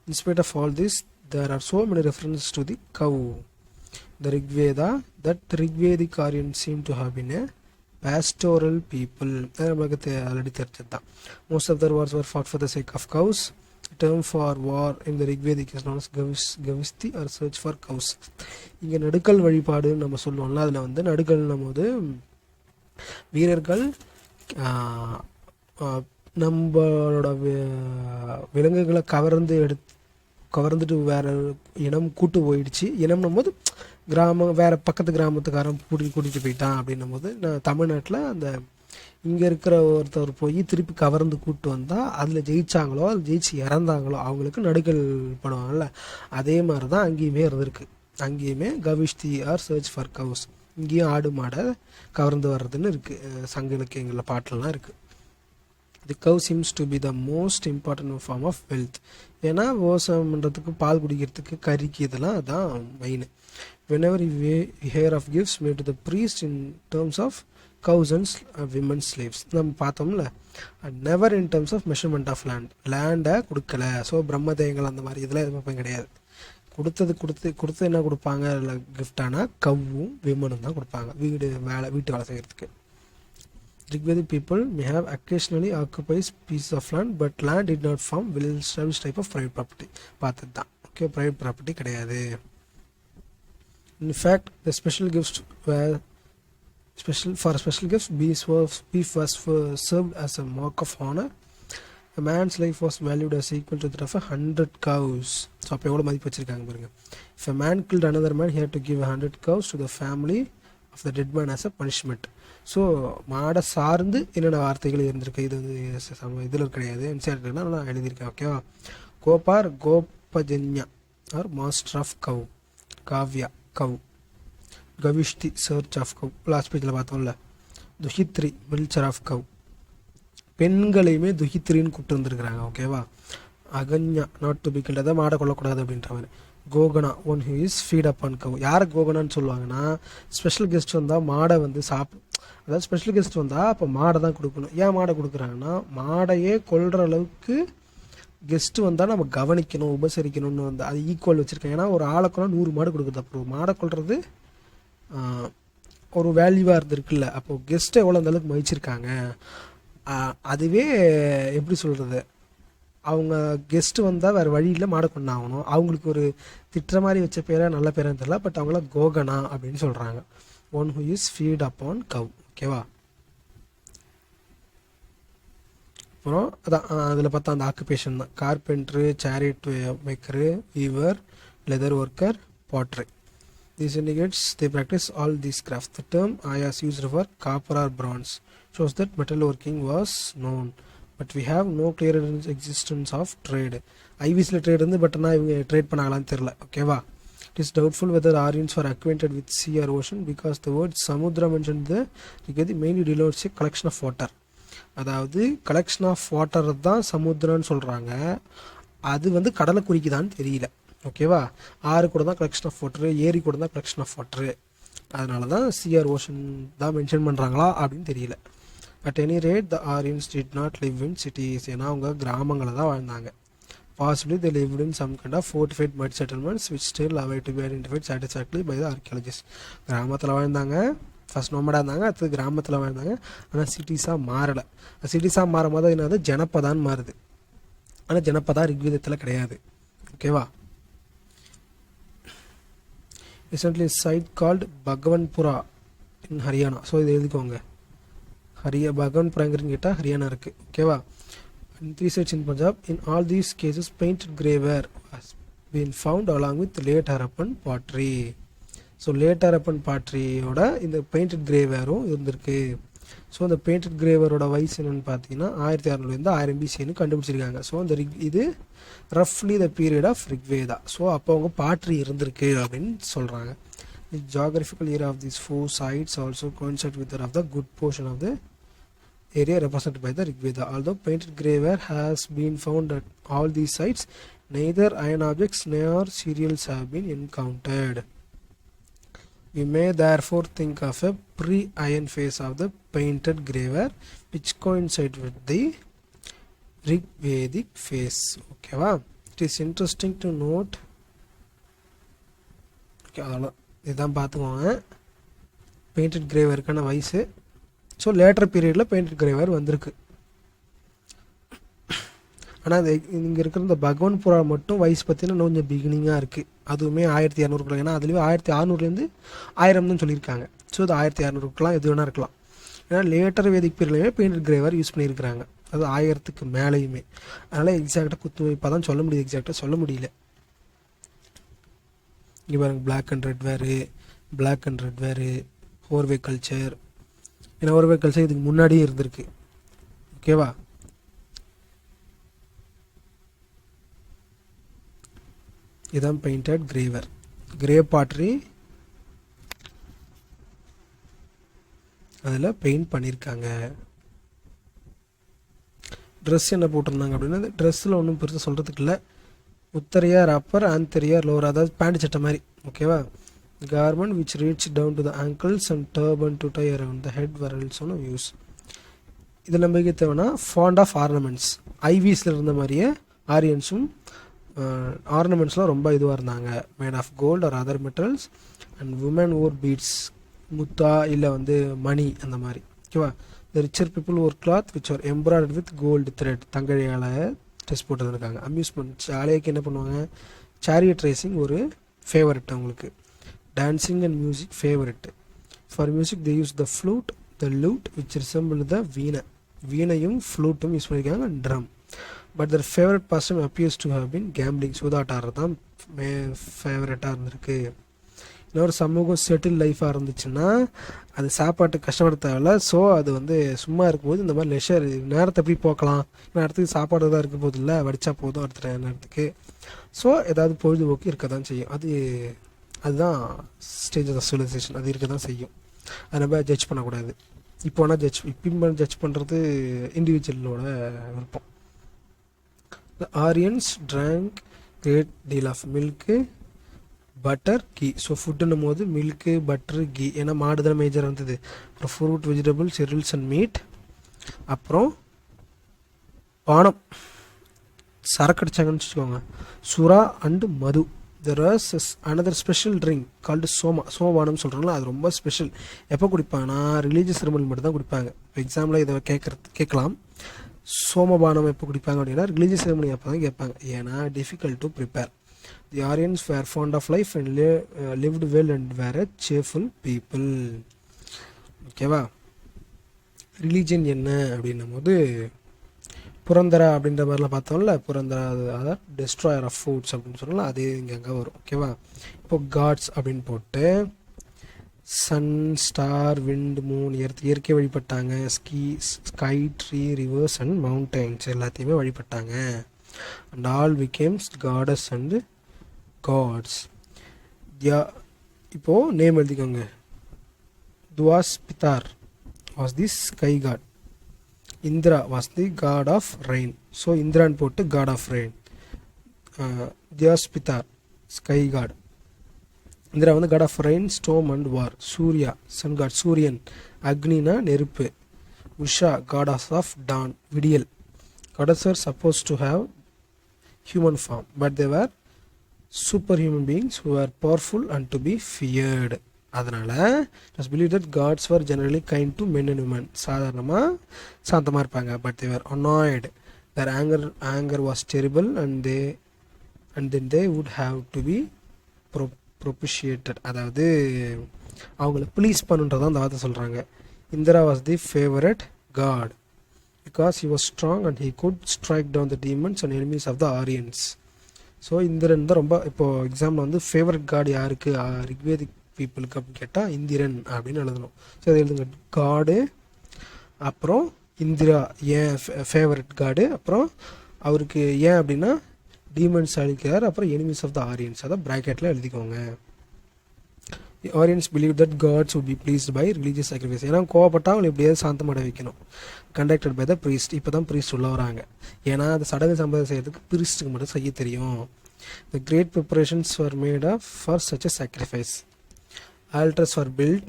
In spite of all this there are so many reference to the cow. The Rigveda that Rigvedic Aryan seem to have been a pastoral people. நம்மளுக்கு ஆல்ரெடி தெரிஞ்சது தான். Most of their wars were fought for the sake of cows. term for war in the Rigvedic is known as Gavishti or search for cows. இங்கே நடுக்கல் வழிபாடு நம்ம சொல்லுவோம்ல, அதில் வந்து நடுக்கல்னும் போது வீரர்கள் நம்மளோட விலங்குகளை கவர்ந்துட்டு வேற இனம் கூட்டு போயிடுச்சு. இனம்னும் போது கிராமம், வேற பக்கத்து கிராமத்துக்காரன் கூட்டிகிட்டு போயிட்டான் அப்படின்னும் போது தமிழ்நாட்டில் அந்த இங்கே இருக்கிற ஒருத்தர் போய் திருப்பி கவர்ந்து கூப்பிட்டு வந்தால் அதில் ஜெயிச்சாங்களோ, அதில் ஜெயிச்சு இறந்தாங்களோ அவங்களுக்கு நடுக்கல் பண்ணுவாங்கள்ல, அதே மாதிரி தான் அங்கேயுமே இருந்திருக்கு. அங்கேயுமே கவிஷ்தி ஆர் சர்ச் ஃபார் கவுஸ். இங்கேயும் ஆடு மாடை கவர்ந்து வர்றதுன்னு இருக்குது, சங்க இலக்கியங்களில் பாட்டெல்லாம் இருக்குது. The cow seems to be the most important form of wealth. ஏன்னா விவசாயம் பண்ணுறதுக்கு, பால் குடிக்கிறதுக்கு, கறிக்கு, இதெல்லாம் அதுதான் main. whenever we hear of gifts made to the priest in terms of cows and women slaves, நம்ம பார்த்தோம்ல, never in terms of measurement of லேண்டை கொடுக்கல. ஸோ பிரம்மதேயங்கள் அந்த மாதிரி இதெல்லாம் எதுவும் கிடையாது. கொடுத்து என்ன கொடுப்பாங்க இல்லை கிஃப்டானா கவ்வும் விமனும் தான் கொடுப்பாங்க, வீட்டு வேலை செய்கிறதுக்கு. Rigvedic people may have occasionally occupied pieces of land, but land did not form well-established type of private property. பார்த்தது தான். ஓகே, ப்ரைவேட் ப்ராப்பர்ட்டி கிடையாது. In fact, the special gifts were special gifts, beef was served as a mark of honor. A man's life was valued as equal to that of 100 cows. So அப்போ எவ்வளோ மதிப்பு வச்சுருக்காங்க பாருங்க. If a man killed another man, he had to give 100 cows to the family of the dead man as a punishment. So மாடை சார்ந்து என்னென்ன வார்த்தைகள் இருந்திருக்கு, இது வந்து இதில் கிடையாது, என்சிஆர்டினா நான் எழுதியிருக்கேன். ஓகேவா. கோபார் gopajanya or master of cow. Gavya cow. Gavishti search of cow, last பேஜில் பார்த்தோம்ல. துஹித்ரி மில்ச்சர் ஆஃப் கவ். பெண்களையுமே துஹித்ரின்னு கூப்பிட்டு வந்துருக்குறாங்க. ஓகேவா. Aghanya not to be killed, அதான் மாடை கொள்ளக்கூடாது அப்படின்ற மாதிரி. Goghna one who is fed up on cow. யாரை கோகனான்னு சொல்லுவாங்கன்னா, ஸ்பெஷல் கெஸ்ட் வந்தால் மாடை வந்து அதாவது ஸ்பெஷல் கெஸ்ட் வந்தால் அப்போ மாடை தான் கொடுக்கணும். ஏன் மாடை கொடுக்குறாங்கன்னா, மாடையே கொள்கிற அளவுக்கு கெஸ்ட்டு வந்தால் நம்ம கவனிக்கணும், உபசரிக்கணும்னு வந்து அது ஈக்குவல் வச்சுருக்கேன். ஏன்னா ஒரு ஆளை கொள்ள 100 மாடு கொடுக்குறது, அப்புறம் மாடை கொள்வது ஒரு வேல்யூவாக இருந்திருக்குல்ல. அப்போது கெஸ்ட்டை எவ்வளோ அந்த அளவுக்கு மதிச்சிருக்காங்க. அதுவே எப்படி சொல்கிறது, அவங்க கெஸ்ட்டு வந்தால் வேறு வழியில் மாடை கொண்டாகணும். அவங்களுக்கு ஒரு திட்டுற மாதிரி வச்ச பேரை நல்ல பேரான்னு தெரியல, பட் அவங்கள கோகனா அப்படின்னு சொல்கிறாங்க. One who is fed upon cow. ஓகேவா. அப்புறம் அதான் அதில் பார்த்தா அந்த ஆக்குபேஷன் தான். Carpenter, chariot maker, weaver, leather worker, pottery. This indicates they practice all these crafts. The term ayas used for copper or bronze shows that metalworking was known, but we have no clear existence of trade. ஐவிஸில் trade இருந்து, but ஆனால் இவங்க trade பண்ணாங்களான்னு தெரில. ஓகேவா. It is doubtful whether Aryans were acquainted with sea or ocean because the word Samudra mentioned the Rigvedi mainly denotes a collection of water. அதாவது collection of water தான் சமுத்திரம்னு சொல்கிறாங்க. அது வந்து கடலை குறிக்குதான்னு தெரியல. ஓகேவா. ஆறு கூட தான் கலெக்ஷன் ஆஃப் வாட்டரு, ஏரி கூட தான் கலெக்ஷன் ஆஃப் வாட்டரு. அதனால தான் சிஆர் ஓஷன் தான் மென்ஷன் பண்ணுறாங்களா அப்படின்னு தெரியல. At any rate the Aryans did not live in cities. ஏன்னா அவங்க கிராமங்களில் தான் வாழ்ந்தாங்க. Possibly they lived in some kind of fortified mud settlements which still await to be identified satisfactorily by the archaeologists. கிராமத்தில் வாழ்ந்தாங்க, ஃபர்ஸ்ட் நோமடாக இருந்தாங்க, அடுத்தது கிராமத்தில் வாழ்ந்தாங்க. ஆனால் சிட்டிஸாக மாறலை. சிட்டிஸாக மாறும் போது என்னது ஜனப்பதான்னு மாறுது. ஆனால் ஜனப்பதா ரிக்வேதத்தில் கிடையாது. ஓகேவா? ரீசென்ட்லி சைட் கால்டு பகவன்புரா இன் ஹரியானா. ஸோ இது எழுதிக்கோங்க. பகவன்புராங்கிறன்னு கேட்டால் ஹரியானா இருக்குது. ஓகேவா? Research in Punjab. In all these cases, painted grey ware has been found along with late Harappan pottery. So late Harappan பாட்ரியோட இந்த பெயிண்டட் கிரேவேரும் இருந்திருக்கு. ஸோ இந்த பெயிண்டட் கிரேவரோட வயசு என்னென்னு பார்த்தீங்கன்னா 1600 1000 BCன்னு கண்டுபிடிச்சிருக்காங்க. ஸோ இந்த இது ரஃப்லி the period of Rigveda. So அப்போ அவங்க பாட்ரி இருந்திருக்கு அப்படின்னு சொல்கிறாங்க. The geographical area of these 4 sites also coincide with that of the good portion of the area represented by the Rigveda. Although painted grey ware has been found at all these sites, neither iron objects nor cereals have been encountered. We may therefore think of a pre-iron phase of the painted grey ware which coincides with the Rigvedic phase. Okay va? It is interesting to note. Okay, இதான் பார்த்துக்கோங்க painted grey வேர்க்கான வயசு. So later பீரியடில் painted கிரேவர் வந்திருக்கு. ஆனால் அது இங்கே இருக்கிற இந்த பகவன்புரா மட்டும் வயசு பார்த்தீங்கன்னா இன்னும் கொஞ்சம் பிகினிங்காக இருக்குது. அதுவுமே 1200. ஏன்னா அதுலேயே 1600 1000 சொல்லியிருக்காங்க. ஸோ அது 1600 எது வேணால் இருக்கலாம். ஏன்னா லேட்டர் வேதிக் பீரியட்லையுமே பெயிண்டட் கிரேவர் யூஸ் பண்ணியிருக்கிறாங்க. அது 1000க்கு மேலேயுமே. அதனால் எக்ஸாக்டாக குத்துமைப்பாக தான் சொல்ல முடியுது, எக்ஸாக்டாக சொல்ல முடியல. இங்கே பாருங்கள் பிளாக் அண்ட் ரெட் வேறு ஹோர்வே கல்ச்சர். ஏன்னா ஹோர்வே கல்ச்சர் இதுக்கு முன்னாடியே இருந்திருக்கு. ஓகேவா? இதுதான் பெயிண்டட் கிரேவர். கிரே பாட்ரி அதில் பெயிண்ட் பண்ணியிருக்காங்க. ட்ரெஸ் என்ன போட்டிருந்தாங்க அப்படின்னா, ட்ரெஸ்ஸில் ஒன்றும் பெருசாக சொல்கிறதுக்கு இல்லை. உத்தரையார் அப்பர் ஆந்தரியார் லோவர், அதாவது பேண்ட் சட்டை மாதிரி. ஓகேவா? garment which reached down to the ankles and turban to tie around the head were also used. இது நமக்கு தேவைன்னா ஃபாண்ட் ஆஃப் ஆர்னமெண்ட்ஸ். ஐவிஸில் இருந்த மாதிரியே ஆரியன்ஸும் ஆர்னமெண்ட்ஸ்லாம் ரொம்ப இதுவாக இருந்தாங்க. Made of gold or other metals. And women wore beads, முத்தா இல்லை மணி அந்த மாதிரி. ஓகேவா? The richer people wore cloth which are embroidered with gold thread. தங்கழியால் ட்ரெஸ் போட்டு இருக்காங்க. அம்யூஸ்மெண்ட் ஜாலியாக்கு என்ன பண்ணுவாங்க, சேரியட் ரேசிங் ஒரு ஃபேவரட் அவங்களுக்கு. Dancing and music favorite. For music they use the flute, the lute which resemble the veena. வீணையும் ஃப்ளூட்டும் யூஸ் பண்ணியிருக்காங்க, drum. But their favorite pastime appears to have been gambling. சூதாட்டாடுறது தான் ஃபேவரட்டாக இருந்திருக்கு. இன்னொரு சமூகம் செட்டில் லைஃபாக இருந்துச்சுன்னா அது சாப்பாட்டுக்கு கஷ்டப்பட தேவையில்ல. ஸோ அது சும்மா இருக்கும்போது இந்த மாதிரி லெஷர் நேரத்தை எப்படி போக்கலாம், நேரத்துக்கு சாப்பாடு தான் இருக்க போது இல்லை, வடித்தா போதும் அடுத்த நேரத்துக்கு. ஸோ ஏதாவது பொழுதுபோக்கு இருக்க தான் செய்யும். அதுதான் ஸ்டேஜ் ஆஃப் சிவிலைசேஷன். அது இருக்க தான் செய்யும். அதை நம்ம ஜட்ஜ் பண்ணக்கூடாது. இப்போனா இப்பயும் ஜட்ஜ் பண்ணுறது இண்டிவிஜுவலோட விருப்பம். The Aryans drank great deal of milk, butter, ghee. So ஃபுட்டுன்னும் போது மில்க்கு, பட்டரு, கீ. ஏன்னா மாடு தான் மேஜர் இருந்தது. அப்புறம் ஃப்ரூட், வெஜிடபிள், செரில்ஸ் அண்ட் மீட். அப்புறம் பானம், சரக்கு அடிச்சாங்கன்னு வச்சுக்கோங்க, சுறா and Madhu. There was another special drink called சோமபானம் சொல்கிறாங்களா, அது ரொம்ப ஸ்பெஷல். எப்போ குடிப்பாங்கன்னா ரிலீஜியஸ் செரமனி மட்டும் தான் குடிப்பாங்க. இப்போ எக்ஸாம்பிள் இதை கேட்கலாம், சோமபானம் எப்போ குடிப்பாங்க அப்படின்னா ரிலீஜியஸ் செரமனி அப்போ தான் கேட்பாங்க. ஏன்னா difficult to prepare. The Aryans were fond of life and lived well and were a cheerful people. ஓகேவா? ரிலீஜன் என்ன அப்படின்னும் போது புரந்தரா அப்படின்ற மாதிரிலாம் பார்த்தோம்ல, புரந்தரா அதாவது டெஸ்ட்ராயர் ஆஃப் ஃபுட்ஸ் அப்படின்னு சொல்லலாம். அது இங்கே வரும். ஓகேவா? இப்போ காட்ஸ் அப்படின்னு போட்டு sun, star, wind, moon, earth இயற்கை வழிபட்டாங்க. Sky, tree, rivers and mountains எல்லாத்தையுமே வழிபட்டாங்க. And all became goddess and gods. இப்போது நேம் எழுதிக்கோங்க. Dyaus Pitar was the sky god. Indra was the god of rain. So இந்திரான்னு போட்டு god of rain. Dyauspitar sky god. Indra god of rain, storm and war. Surya sun god, சூரியன். அக்னினா நெருப்பு. Usha goddess of dawn, விடியல். goddesses were supposed to have human form, but they were superhuman beings who were powerful and to be feared. அதனால் just believe that gods were generally kind to men and women. சாதாரணமாக சாந்தமாக இருப்பாங்க. But they were annoyed. Their anger was terrible and then they would have to be propitiated. அதாவது அவங்கள please பண்ணுன்றதான் அந்த வார்த்தை சொல்கிறாங்க. Indra was the favourite god because he was strong and he could strike down the demons and enemies of the Aryans. So Indiran தான் ரொம்ப இப்போது example வந்து favourite God யாருக்கு ரிக்வேதிக் பீப்புளுக்கு அப்படின்னு கேட்டால் இந்திரன் அப்படின்னு எழுதணும். ஸோ அதை எழுதுங்க, காடு அப்புறம் இந்திரா ஏன் ஃபேவரட் காடு, அப்புறம் அவருக்கு ஏன் அப்படின்னா டீமன்ஸ் அழிக்கிறார், அப்புறம் எனிமீஸ் ஆஃப் த ஆரியன்ஸ், அதை ப்ராக்கெட்டில் எழுதிக்கோங்க. The Aryans believed that gods would be pleased by religious sacrifice. ஏன்னா கோவப்பட்டால் அவங்களை எப்படியாவது சாந்தமடை வைக்கணும். Conducted by the priest. இப்போ தான் ப்ரீஸ்ட் உள்ள வராங்க. ஏன்னா அந்த சடங்கு சம்பவம் செய்யறதுக்கு ப்ரீஸ்ட்டுக்கு மட்டும் செய்ய தெரியும். The great preparations were made up for such a sacrifice. Altars were built,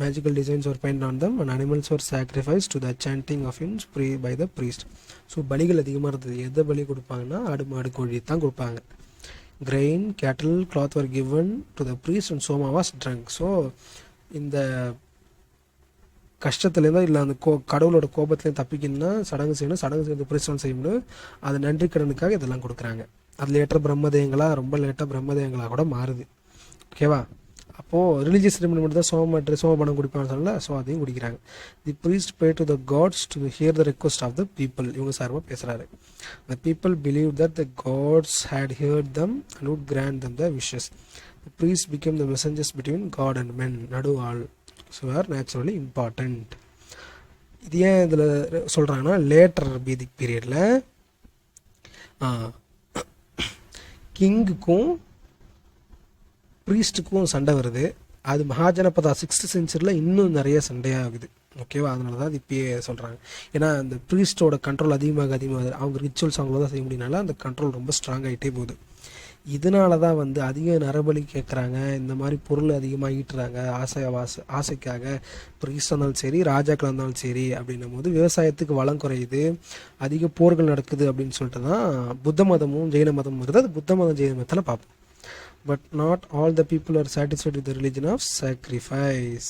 magical designs were painted on them, and animals were sacrificed to the chanting of hymns by the priest. So பலிகள் அதிகமாக இருந்தது. எதை பலி கொடுப்பாங்கன்னா ஆடு மாடு கோழி தான் கொடுப்பாங்க. grain, cattle, cloth were given to the priest and Soma was drunk. So இந்த கஷ்டத்துலேருந்தோ இல்லை அந்த கடவுளோட கோபத்துலேயும் தப்பிக்கணும்னா சடங்கு செய்யணும், சடங்கு செய்யறது பிரிஸ்டன் செய்யணும். அது நன்றி கடனுக்காக இதெல்லாம் கொடுக்குறாங்க. அது லேட்டாக பிரம்மதேயங்களாக ரொம்ப லேட்டாக பிரம்மதேயங்களாக கூட மாறுது. ஓகேவா? அப்போது ரிலீஜியஸ் செரிமனி மட்டும் தான் சோமபணம் குடிப்பான்னு சொல்லல, ஸோ அதையும் குடிக்கிறாங்க. The priest pray to the gods to hear the request of the people. இவங்க சார்பாக பேசுகிறாரு. The people believe that the gods had heard them and would grant them the wishes. The priest became the messengers between god and men, நடு ஆள். So are naturally important. இது ஏன் இதில் சொல்கிறாங்கன்னா later பீதிக் பீரியடில் கிங்குக்கும் ப்ரீஸ்ட்டுக்கும் சண்டை வருது. அது மகாஜனபதா 6th செஞ்சுரியில் இன்னும் நிறைய சண்டையாகுது. ஓகேவா? அதனால தான் அது இப்பயே சொல்கிறாங்க. ஏன்னா அந்த ப்ரீஸ்ட்டோட கண்ட்ரோல் அதிகமாக அவங்க ரிச்சுவல்ஸ் அவங்கள தான் செய்ய முடியனால அந்த கண்ட்ரோல் ரொம்ப ஸ்ட்ராங் ஆகிட்டே போகுது. இதனால தான் வந்து அதிக நரபலி கேட்குறாங்க, இந்த மாதிரி பொருள் அதிகமாக ஈட்டுறாங்க ஆசைக்காக. ப்ரீஸ்டாக இருந்தாலும் சரி, ராஜாக்கள் இருந்தாலும் சரி. அப்படின்னும் போது விவசாயத்துக்கு வளம் குறையுது, அதிக போர்கள் நடக்குது அப்படின்னு சொல்லிட்டு தான் புத்த மதமும் ஜெயின மதமும் வருது. அது புத்த மதம் ஜெயின மதத்தில் பார்ப்போம். But not all the people are satisfied with the religion of sacrifice.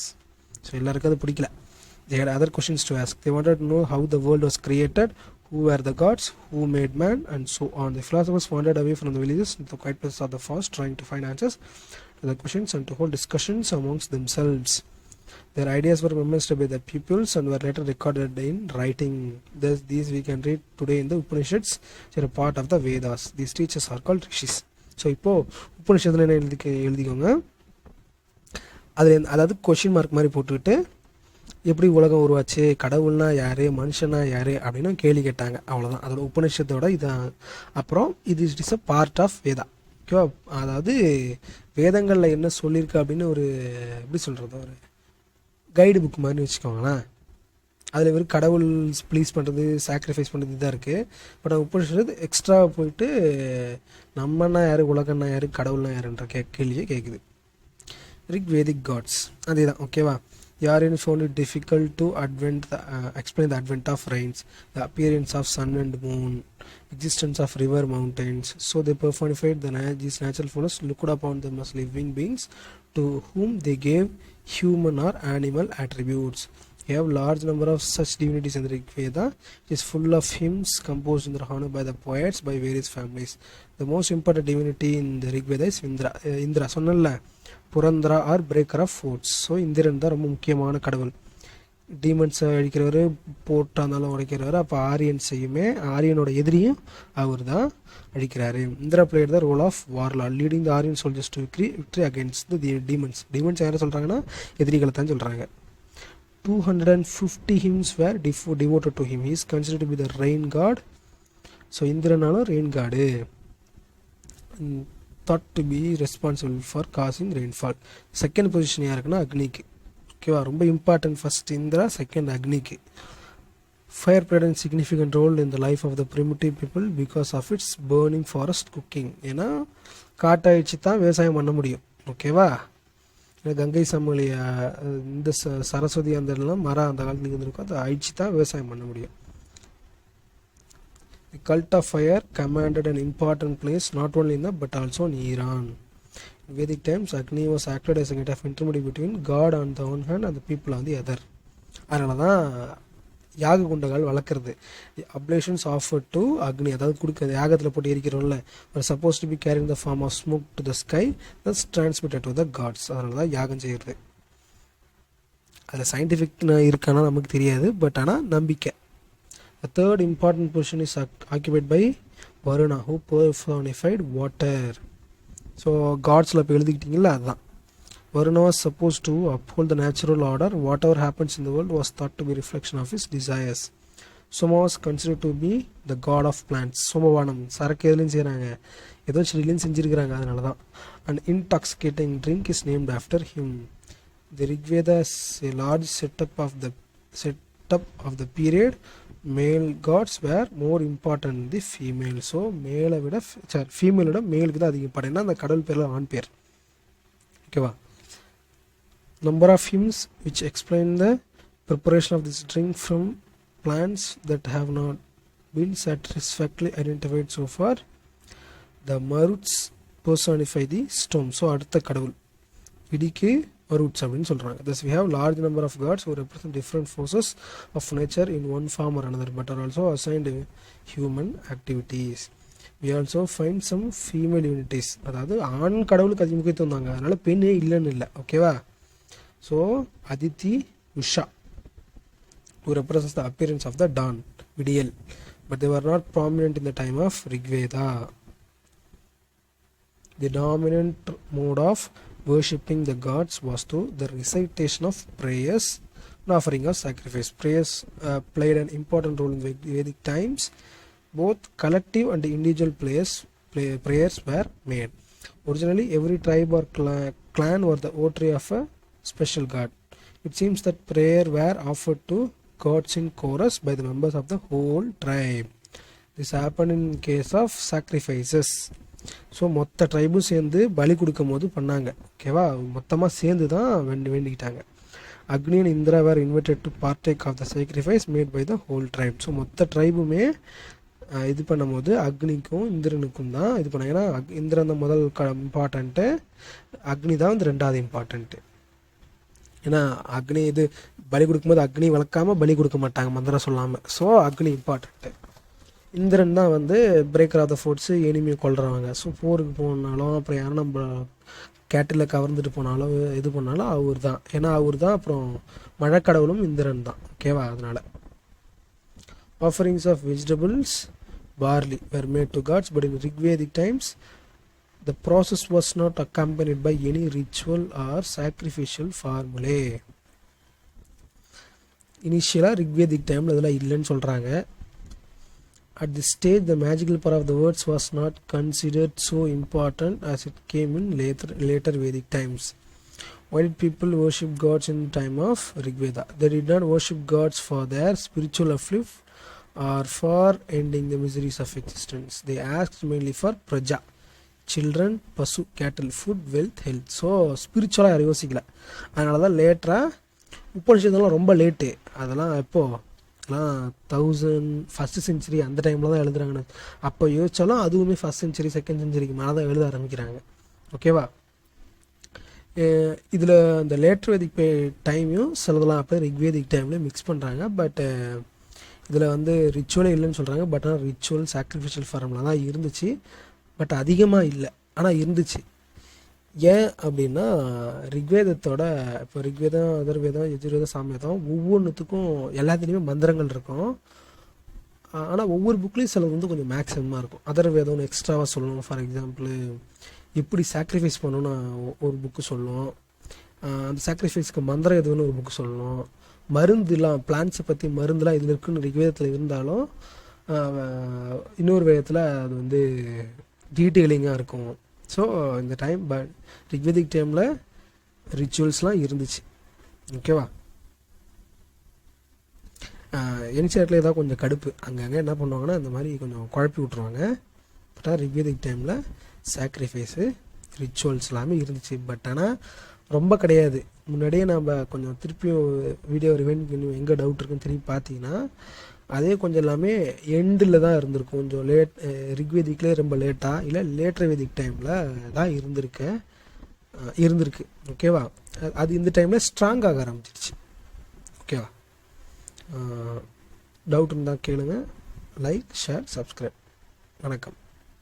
So எல்லாருக்கும் அது பிடிக்கல. They had other questions to ask. They wanted to know how the world was created, who were the gods, who made man, and so on. The philosophers wandered away from the villages into the quiet places of the forest, trying to find answers to the questions and to hold discussions amongst themselves. Their ideas were memorized by the pupils and were later recorded in writing. These we can read today in the Upanishads, which are a part of the Vedas. These teachers are called rishis. So இப்போது உபநிஷத்தில் என்ன எழுதிக்கோங்க, அதில் அதாவது question mark மாதிரி போட்டுக்கிட்டு எப்படி உலகம் உருவாச்சு, கடவுள்னா யார், மனுஷனா யார் அப்படின்னு கேள்வி கேட்டாங்க. அவ்வளோதான் அதோட உபநிஷத்தோட இதான். அப்புறம் இது is a part of Veda. ஓகேவா? அதாவது வேதங்களில் என்ன சொல்லியிருக்கு அப்படின்னு ஒரு எப்படி சொல்கிறது, ஒரு கைடு புக் மாதிரி வச்சுக்கோங்களேன். அதில் வெறும் கடவுள் ப்ளீஸ் பண்ணுறது, சாக்ரிஃபைஸ் பண்ணுறது இதாக இருக்குது. பட் உபநிஷத்து எக்ஸ்ட்ரா போயிட்டு நம்மன்னா யார், உலகன்னா யார், கடவுள்னா யாருன்ற கேள்வியை கேட்குது. ரிக்வேதிக் காட்ஸ் அதே தான். ஓகேவா? The Aryans found it difficult to explain the advent of rains, the appearance of sun and moon, existence of river, mountains. So they personified these natural forces, looked upon them as living beings to whom they gave human or animal attributes. We have large number of such divinities in the Rig Veda. It is full of hymns composed in their honor by the poets by various families. The most important divinity in the Rig Veda is Indra. சொன்னல Purandara or breaker of forts. So Indiran தான் ரொம்ப முக்கியமான கடவுள். டீமன்ஸை அழிக்கிறவர், போட்டாக இருந்தாலும் உடைக்கிறவர். அப்போ ஆரியன்ஸையுமே, ஆரியனோட எதிரியும் அவர் தான் அழிக்கிறாரு. Indra played the role of warlord, leading the Aryan soldiers to victory against the demons. Demons யாரை சொல்கிறாங்கன்னா எதிரிகளை தான் சொல்கிறாங்க. 250 hymns were devoted to him. He is considered to be the rain god. So இந்திரனாலும் rain god, thought to be responsible for causing rainfall. Second position யாருக்குன்னா அக்னிக்கு. ஓகேவா? ரொம்ப இம்பார்ட்டன்ட். ஃபர்ஸ்ட் இந்திரா, செகண்ட் அக்னிக்கு. Fire played a significant role in the life of the primitive people because of its burning forest cooking. ஏன்னா காட்டை அழிச்சு தான் விவசாயம் பண்ண முடியும். ஓகேவா? கங்கை சமவெளி, இந்த சரஸ்வதி அந்த எல்லாம் மரம் அந்த காலத்துக்கு இருந்திருக்கும், அதை அழிச்சு தான் விவசாயம் பண்ண முடியும். The cult of fire commanded an important place not only in the but also in Iran. Vedic times, Agni was acted as a kind of intermediary between God on the one hand and the people on the other. அதனால தான் யாக குண்டங்கள் வளர்க்குறது. அப்ளேஷன்ஸ் offer to அக்னி, அதாவது கொடுக்குறது யாகத்தில் போட்டு எரிக்கிறோம்ல, ஒரு suppose to be carrying the form of smoke to the sky that's transmitted to the gods. அதனால தான் யாகம் செய்கிறது. அதில் சயின்டிஃபிக் இருக்கானா நமக்கு தெரியாது, பட் ஆனால் நம்பிக்கை. The third important position is occupied by Varuna, who personified water. So காட்ஸில் இப்போ எழுதிக்கிட்டிங்களா, அதுதான். Varuna was supposed to uphold the natural order. Whatever happens in the world was thought to be a reflection of his desires. Soma was considered to be the god of plants. சோமவானம் சரக்கு எதுலையும் செய்கிறாங்க, ஏதோ செடியிலையும் செஞ்சுருக்கிறாங்க, அதனால தான். An intoxicating drink is named after him. The Rig Veda is a large setup of the period. Male gods were more important than the female. So மேலை விட ஃபீமேலோட மேலுக்கு தான் அதிகம் இம்பார்ட்டன். அந்த கடவுள் பேரில் ஆண் பேர். ஓகேவா. Number of hymns which explain the preparation of this drink from plants that have not been satisfactorily identified so far. The Maruts personify the storm. So அடுத்த கடவுள் இடிக்கு மருட்ஸ் அப்படின்னு சொல்கிறாங்க. Thus we have large number of gods who represent different forces of nature in one form or another, but are also assigned human activities. We also find some female unities. அதாவது ஆண் கடவுளுக்கு அதிக முக்கியத்துவம் தாங்க, அதனால் பெண்ணே இல்லைன்னு இல்லை. ஓகேவா. So Aditi Usha, who represents the appearance of the dawn, விடியல், but they were not prominent in the time of Rigveda. The dominant mode of worshipping the gods was through the recitation of prayers and offering of sacrifice. Prayers played an important role in Vedic times. Both collective and individual prayers were made. Originally, every tribe or clan were the votary of a special god. It seems that prayer were offered to gods in chorus by the members of the whole tribe. This happened in case of sacrifices. So மொத்த ட்ரைபும் சேர்ந்து பலி கொடுக்கும் போது பண்ணாங்க. ஓகேவா. மொத்தமாக சேர்ந்து தான் வேண்டிக்கிட்டாங்க. Agni and Indra were invited to partake of the sacrifice made by the whole tribe. So மொத்த ட்ரைபுமே இது பண்ணும்போது அக்னிக்கும் இந்திரனுக்கும் தான் இது பண்ணாங்க. ஏன்னா இந்திரன் தான் முதல் இம்பார்ட்டண்ட்டு, அக்னி தான் வந்து ரெண்டாவது இம்பார்ட்டண்ட்டு. ஏன்னா அக்னி இது பலி கொடுக்கும்போது அக்னி வளர்க்காமல் பலி கொடுக்க மாட்டாங்க மந்திரம் சொல்லாமல். ஸோ அக்னி இம்பார்ட்டண்ட்டு. இந்திரன் தான் வந்து பிரேக்கர் ஆஃப் த ஃபோர்ட்ஸு, எனிமியை கொள்றவங்க. ஸோ போருக்கு போனாலும் அப்புறம் யாரும் நம்ம கேட்டில் கவர்ந்துட்டு போனாலும் இது பண்ணாலும் அவர் தான். ஏன்னா அவர் தான் அப்புறம் மழைக்கடவுளும் இந்திரன் தான். ஓகேவா. அதனால் offerings of vegetables barley were made to gods, but in Rigvedic times the process was not accompanied by any ritual or sacrificial formulae. இனிஷியலாக ரிக்வேதிக் டைமில் இதெல்லாம் இல்லைன்னு சொல்கிறாங்க. At this stage, the magical power of the words was not considered so important as it came in later Vedic times. Why did people worship gods in the time of Rigveda? They did not worship gods for their spiritual uplift or for ending the miseries of existence. They asked mainly for praja, children, pasu, cattle, food, wealth, health. So spiritual யாரும் யோசிக்கல. அதனால தான் லேட்டராக உபனிஷத்துலாம் ரொம்ப late. அதெல்லாம் எப்போது எல்லாம் 1000 century அந்த டைமில் தான் எழுதுறாங்கன்னு. அப்போ யோசிச்சாலும் அதுவுமே ஃபஸ்ட் செஞ்சுரி செகண்ட் செஞ்சுரிக்கு மேலே தான் எழுத ஆரம்பிக்கிறாங்க. ஓகேவா. இதில் இந்த லேட்டர் வேதிக் டைமையும் சிலதெல்லாம் அப்போ ரிக்வேதிக் டைமில் மிக்ஸ் பண்ணுறாங்க. பட் இதில் வந்து ரிச்சுவலே இல்லைன்னு சொல்கிறாங்க. பட் ஆனால் ரிச்சுவல் சாக்ரிஃபிஷியல் ஃபார்மில் தான் இருந்துச்சு, பட் அதிகமாக இல்லை, ஆனால் இருந்துச்சு. ஏன் அப்படின்னா ரிக்வேதத்தோட இப்போ ரிக்வேதம், அதர்வேதம், யஜுர்வேதம், சாமவேதம் ஒவ்வொன்றுத்துக்கும் எல்லாத்துலேயுமே மந்திரங்கள் இருக்கும். ஆனால் ஒவ்வொரு புக்லேயும் சிலது வந்து கொஞ்சம் மேக்ஸிமமாக இருக்கும். அதர்வேதம்னு எக்ஸ்ட்ராவாக சொல்லணும். ஃபார் எக்ஸாம்பிள் எப்படி சாக்ரிஃபைஸ் பண்ணணும்னு ஒரு புக்கு சொல்லணும். அந்த சாக்ரிஃபைஸ்க்கு மந்திரம் எதுன்னு ஒரு புக்கு சொல்லணும். மருந்துலாம் பிளான்ஸை பற்றி மருந்துலாம் இதில் இருக்குன்னு ரிக்வேதத்தில் இருந்தாலும் இன்னொரு வேதத்தில் அது வந்து டீட்டெயிலிங்காக இருக்கும். ஸோ இந்த டைம் பட் ரிக்வேதிக் டைமில் ரிச்சுவல்ஸ்லாம் இருந்துச்சு. ஓகேவா. என்சிஆர்டில் ஏதாவது கொஞ்சம் கடுப்பு அங்கங்கே என்ன பண்ணுவாங்கன்னா இந்த மாதிரி கொஞ்சம் குழப்பி விட்ருவாங்க. பட் ஆனால் ரிக்வேதிக் டைமில் சாக்ரிஃபைஸு ரிச்சுவல்ஸ் எல்லாமே இருந்துச்சு. பட் ஆனால் ரொம்ப கிடையாது. முன்னாடியே நம்ம கொஞ்சம் திருப்பியும் வீடியோ ரிவைண்ட் பண்ணி எங்கே டவுட் இருக்குன்னு திரும்பி பார்த்தீங்கன்னா அதே கொஞ்சம் எல்லாமே எண்டில் தான் இருந்திருக்கும். கொஞ்சம் ரிக்வேதிக்லேயே ரொம்ப லேட்டாக இல்லை லேட்டர் வேதிக் டைமில் தான் இருந்திருக்கு. இருந்திருக்கு. ஓகேவா, அது இந்த டைமில் ஸ்ட்ராங் ஆக ஆரம்பிச்சிருச்சு. ஓகேவா, டவுட் இருந்தால் கேளுங்க. Like, share, subscribe. வணக்கம்.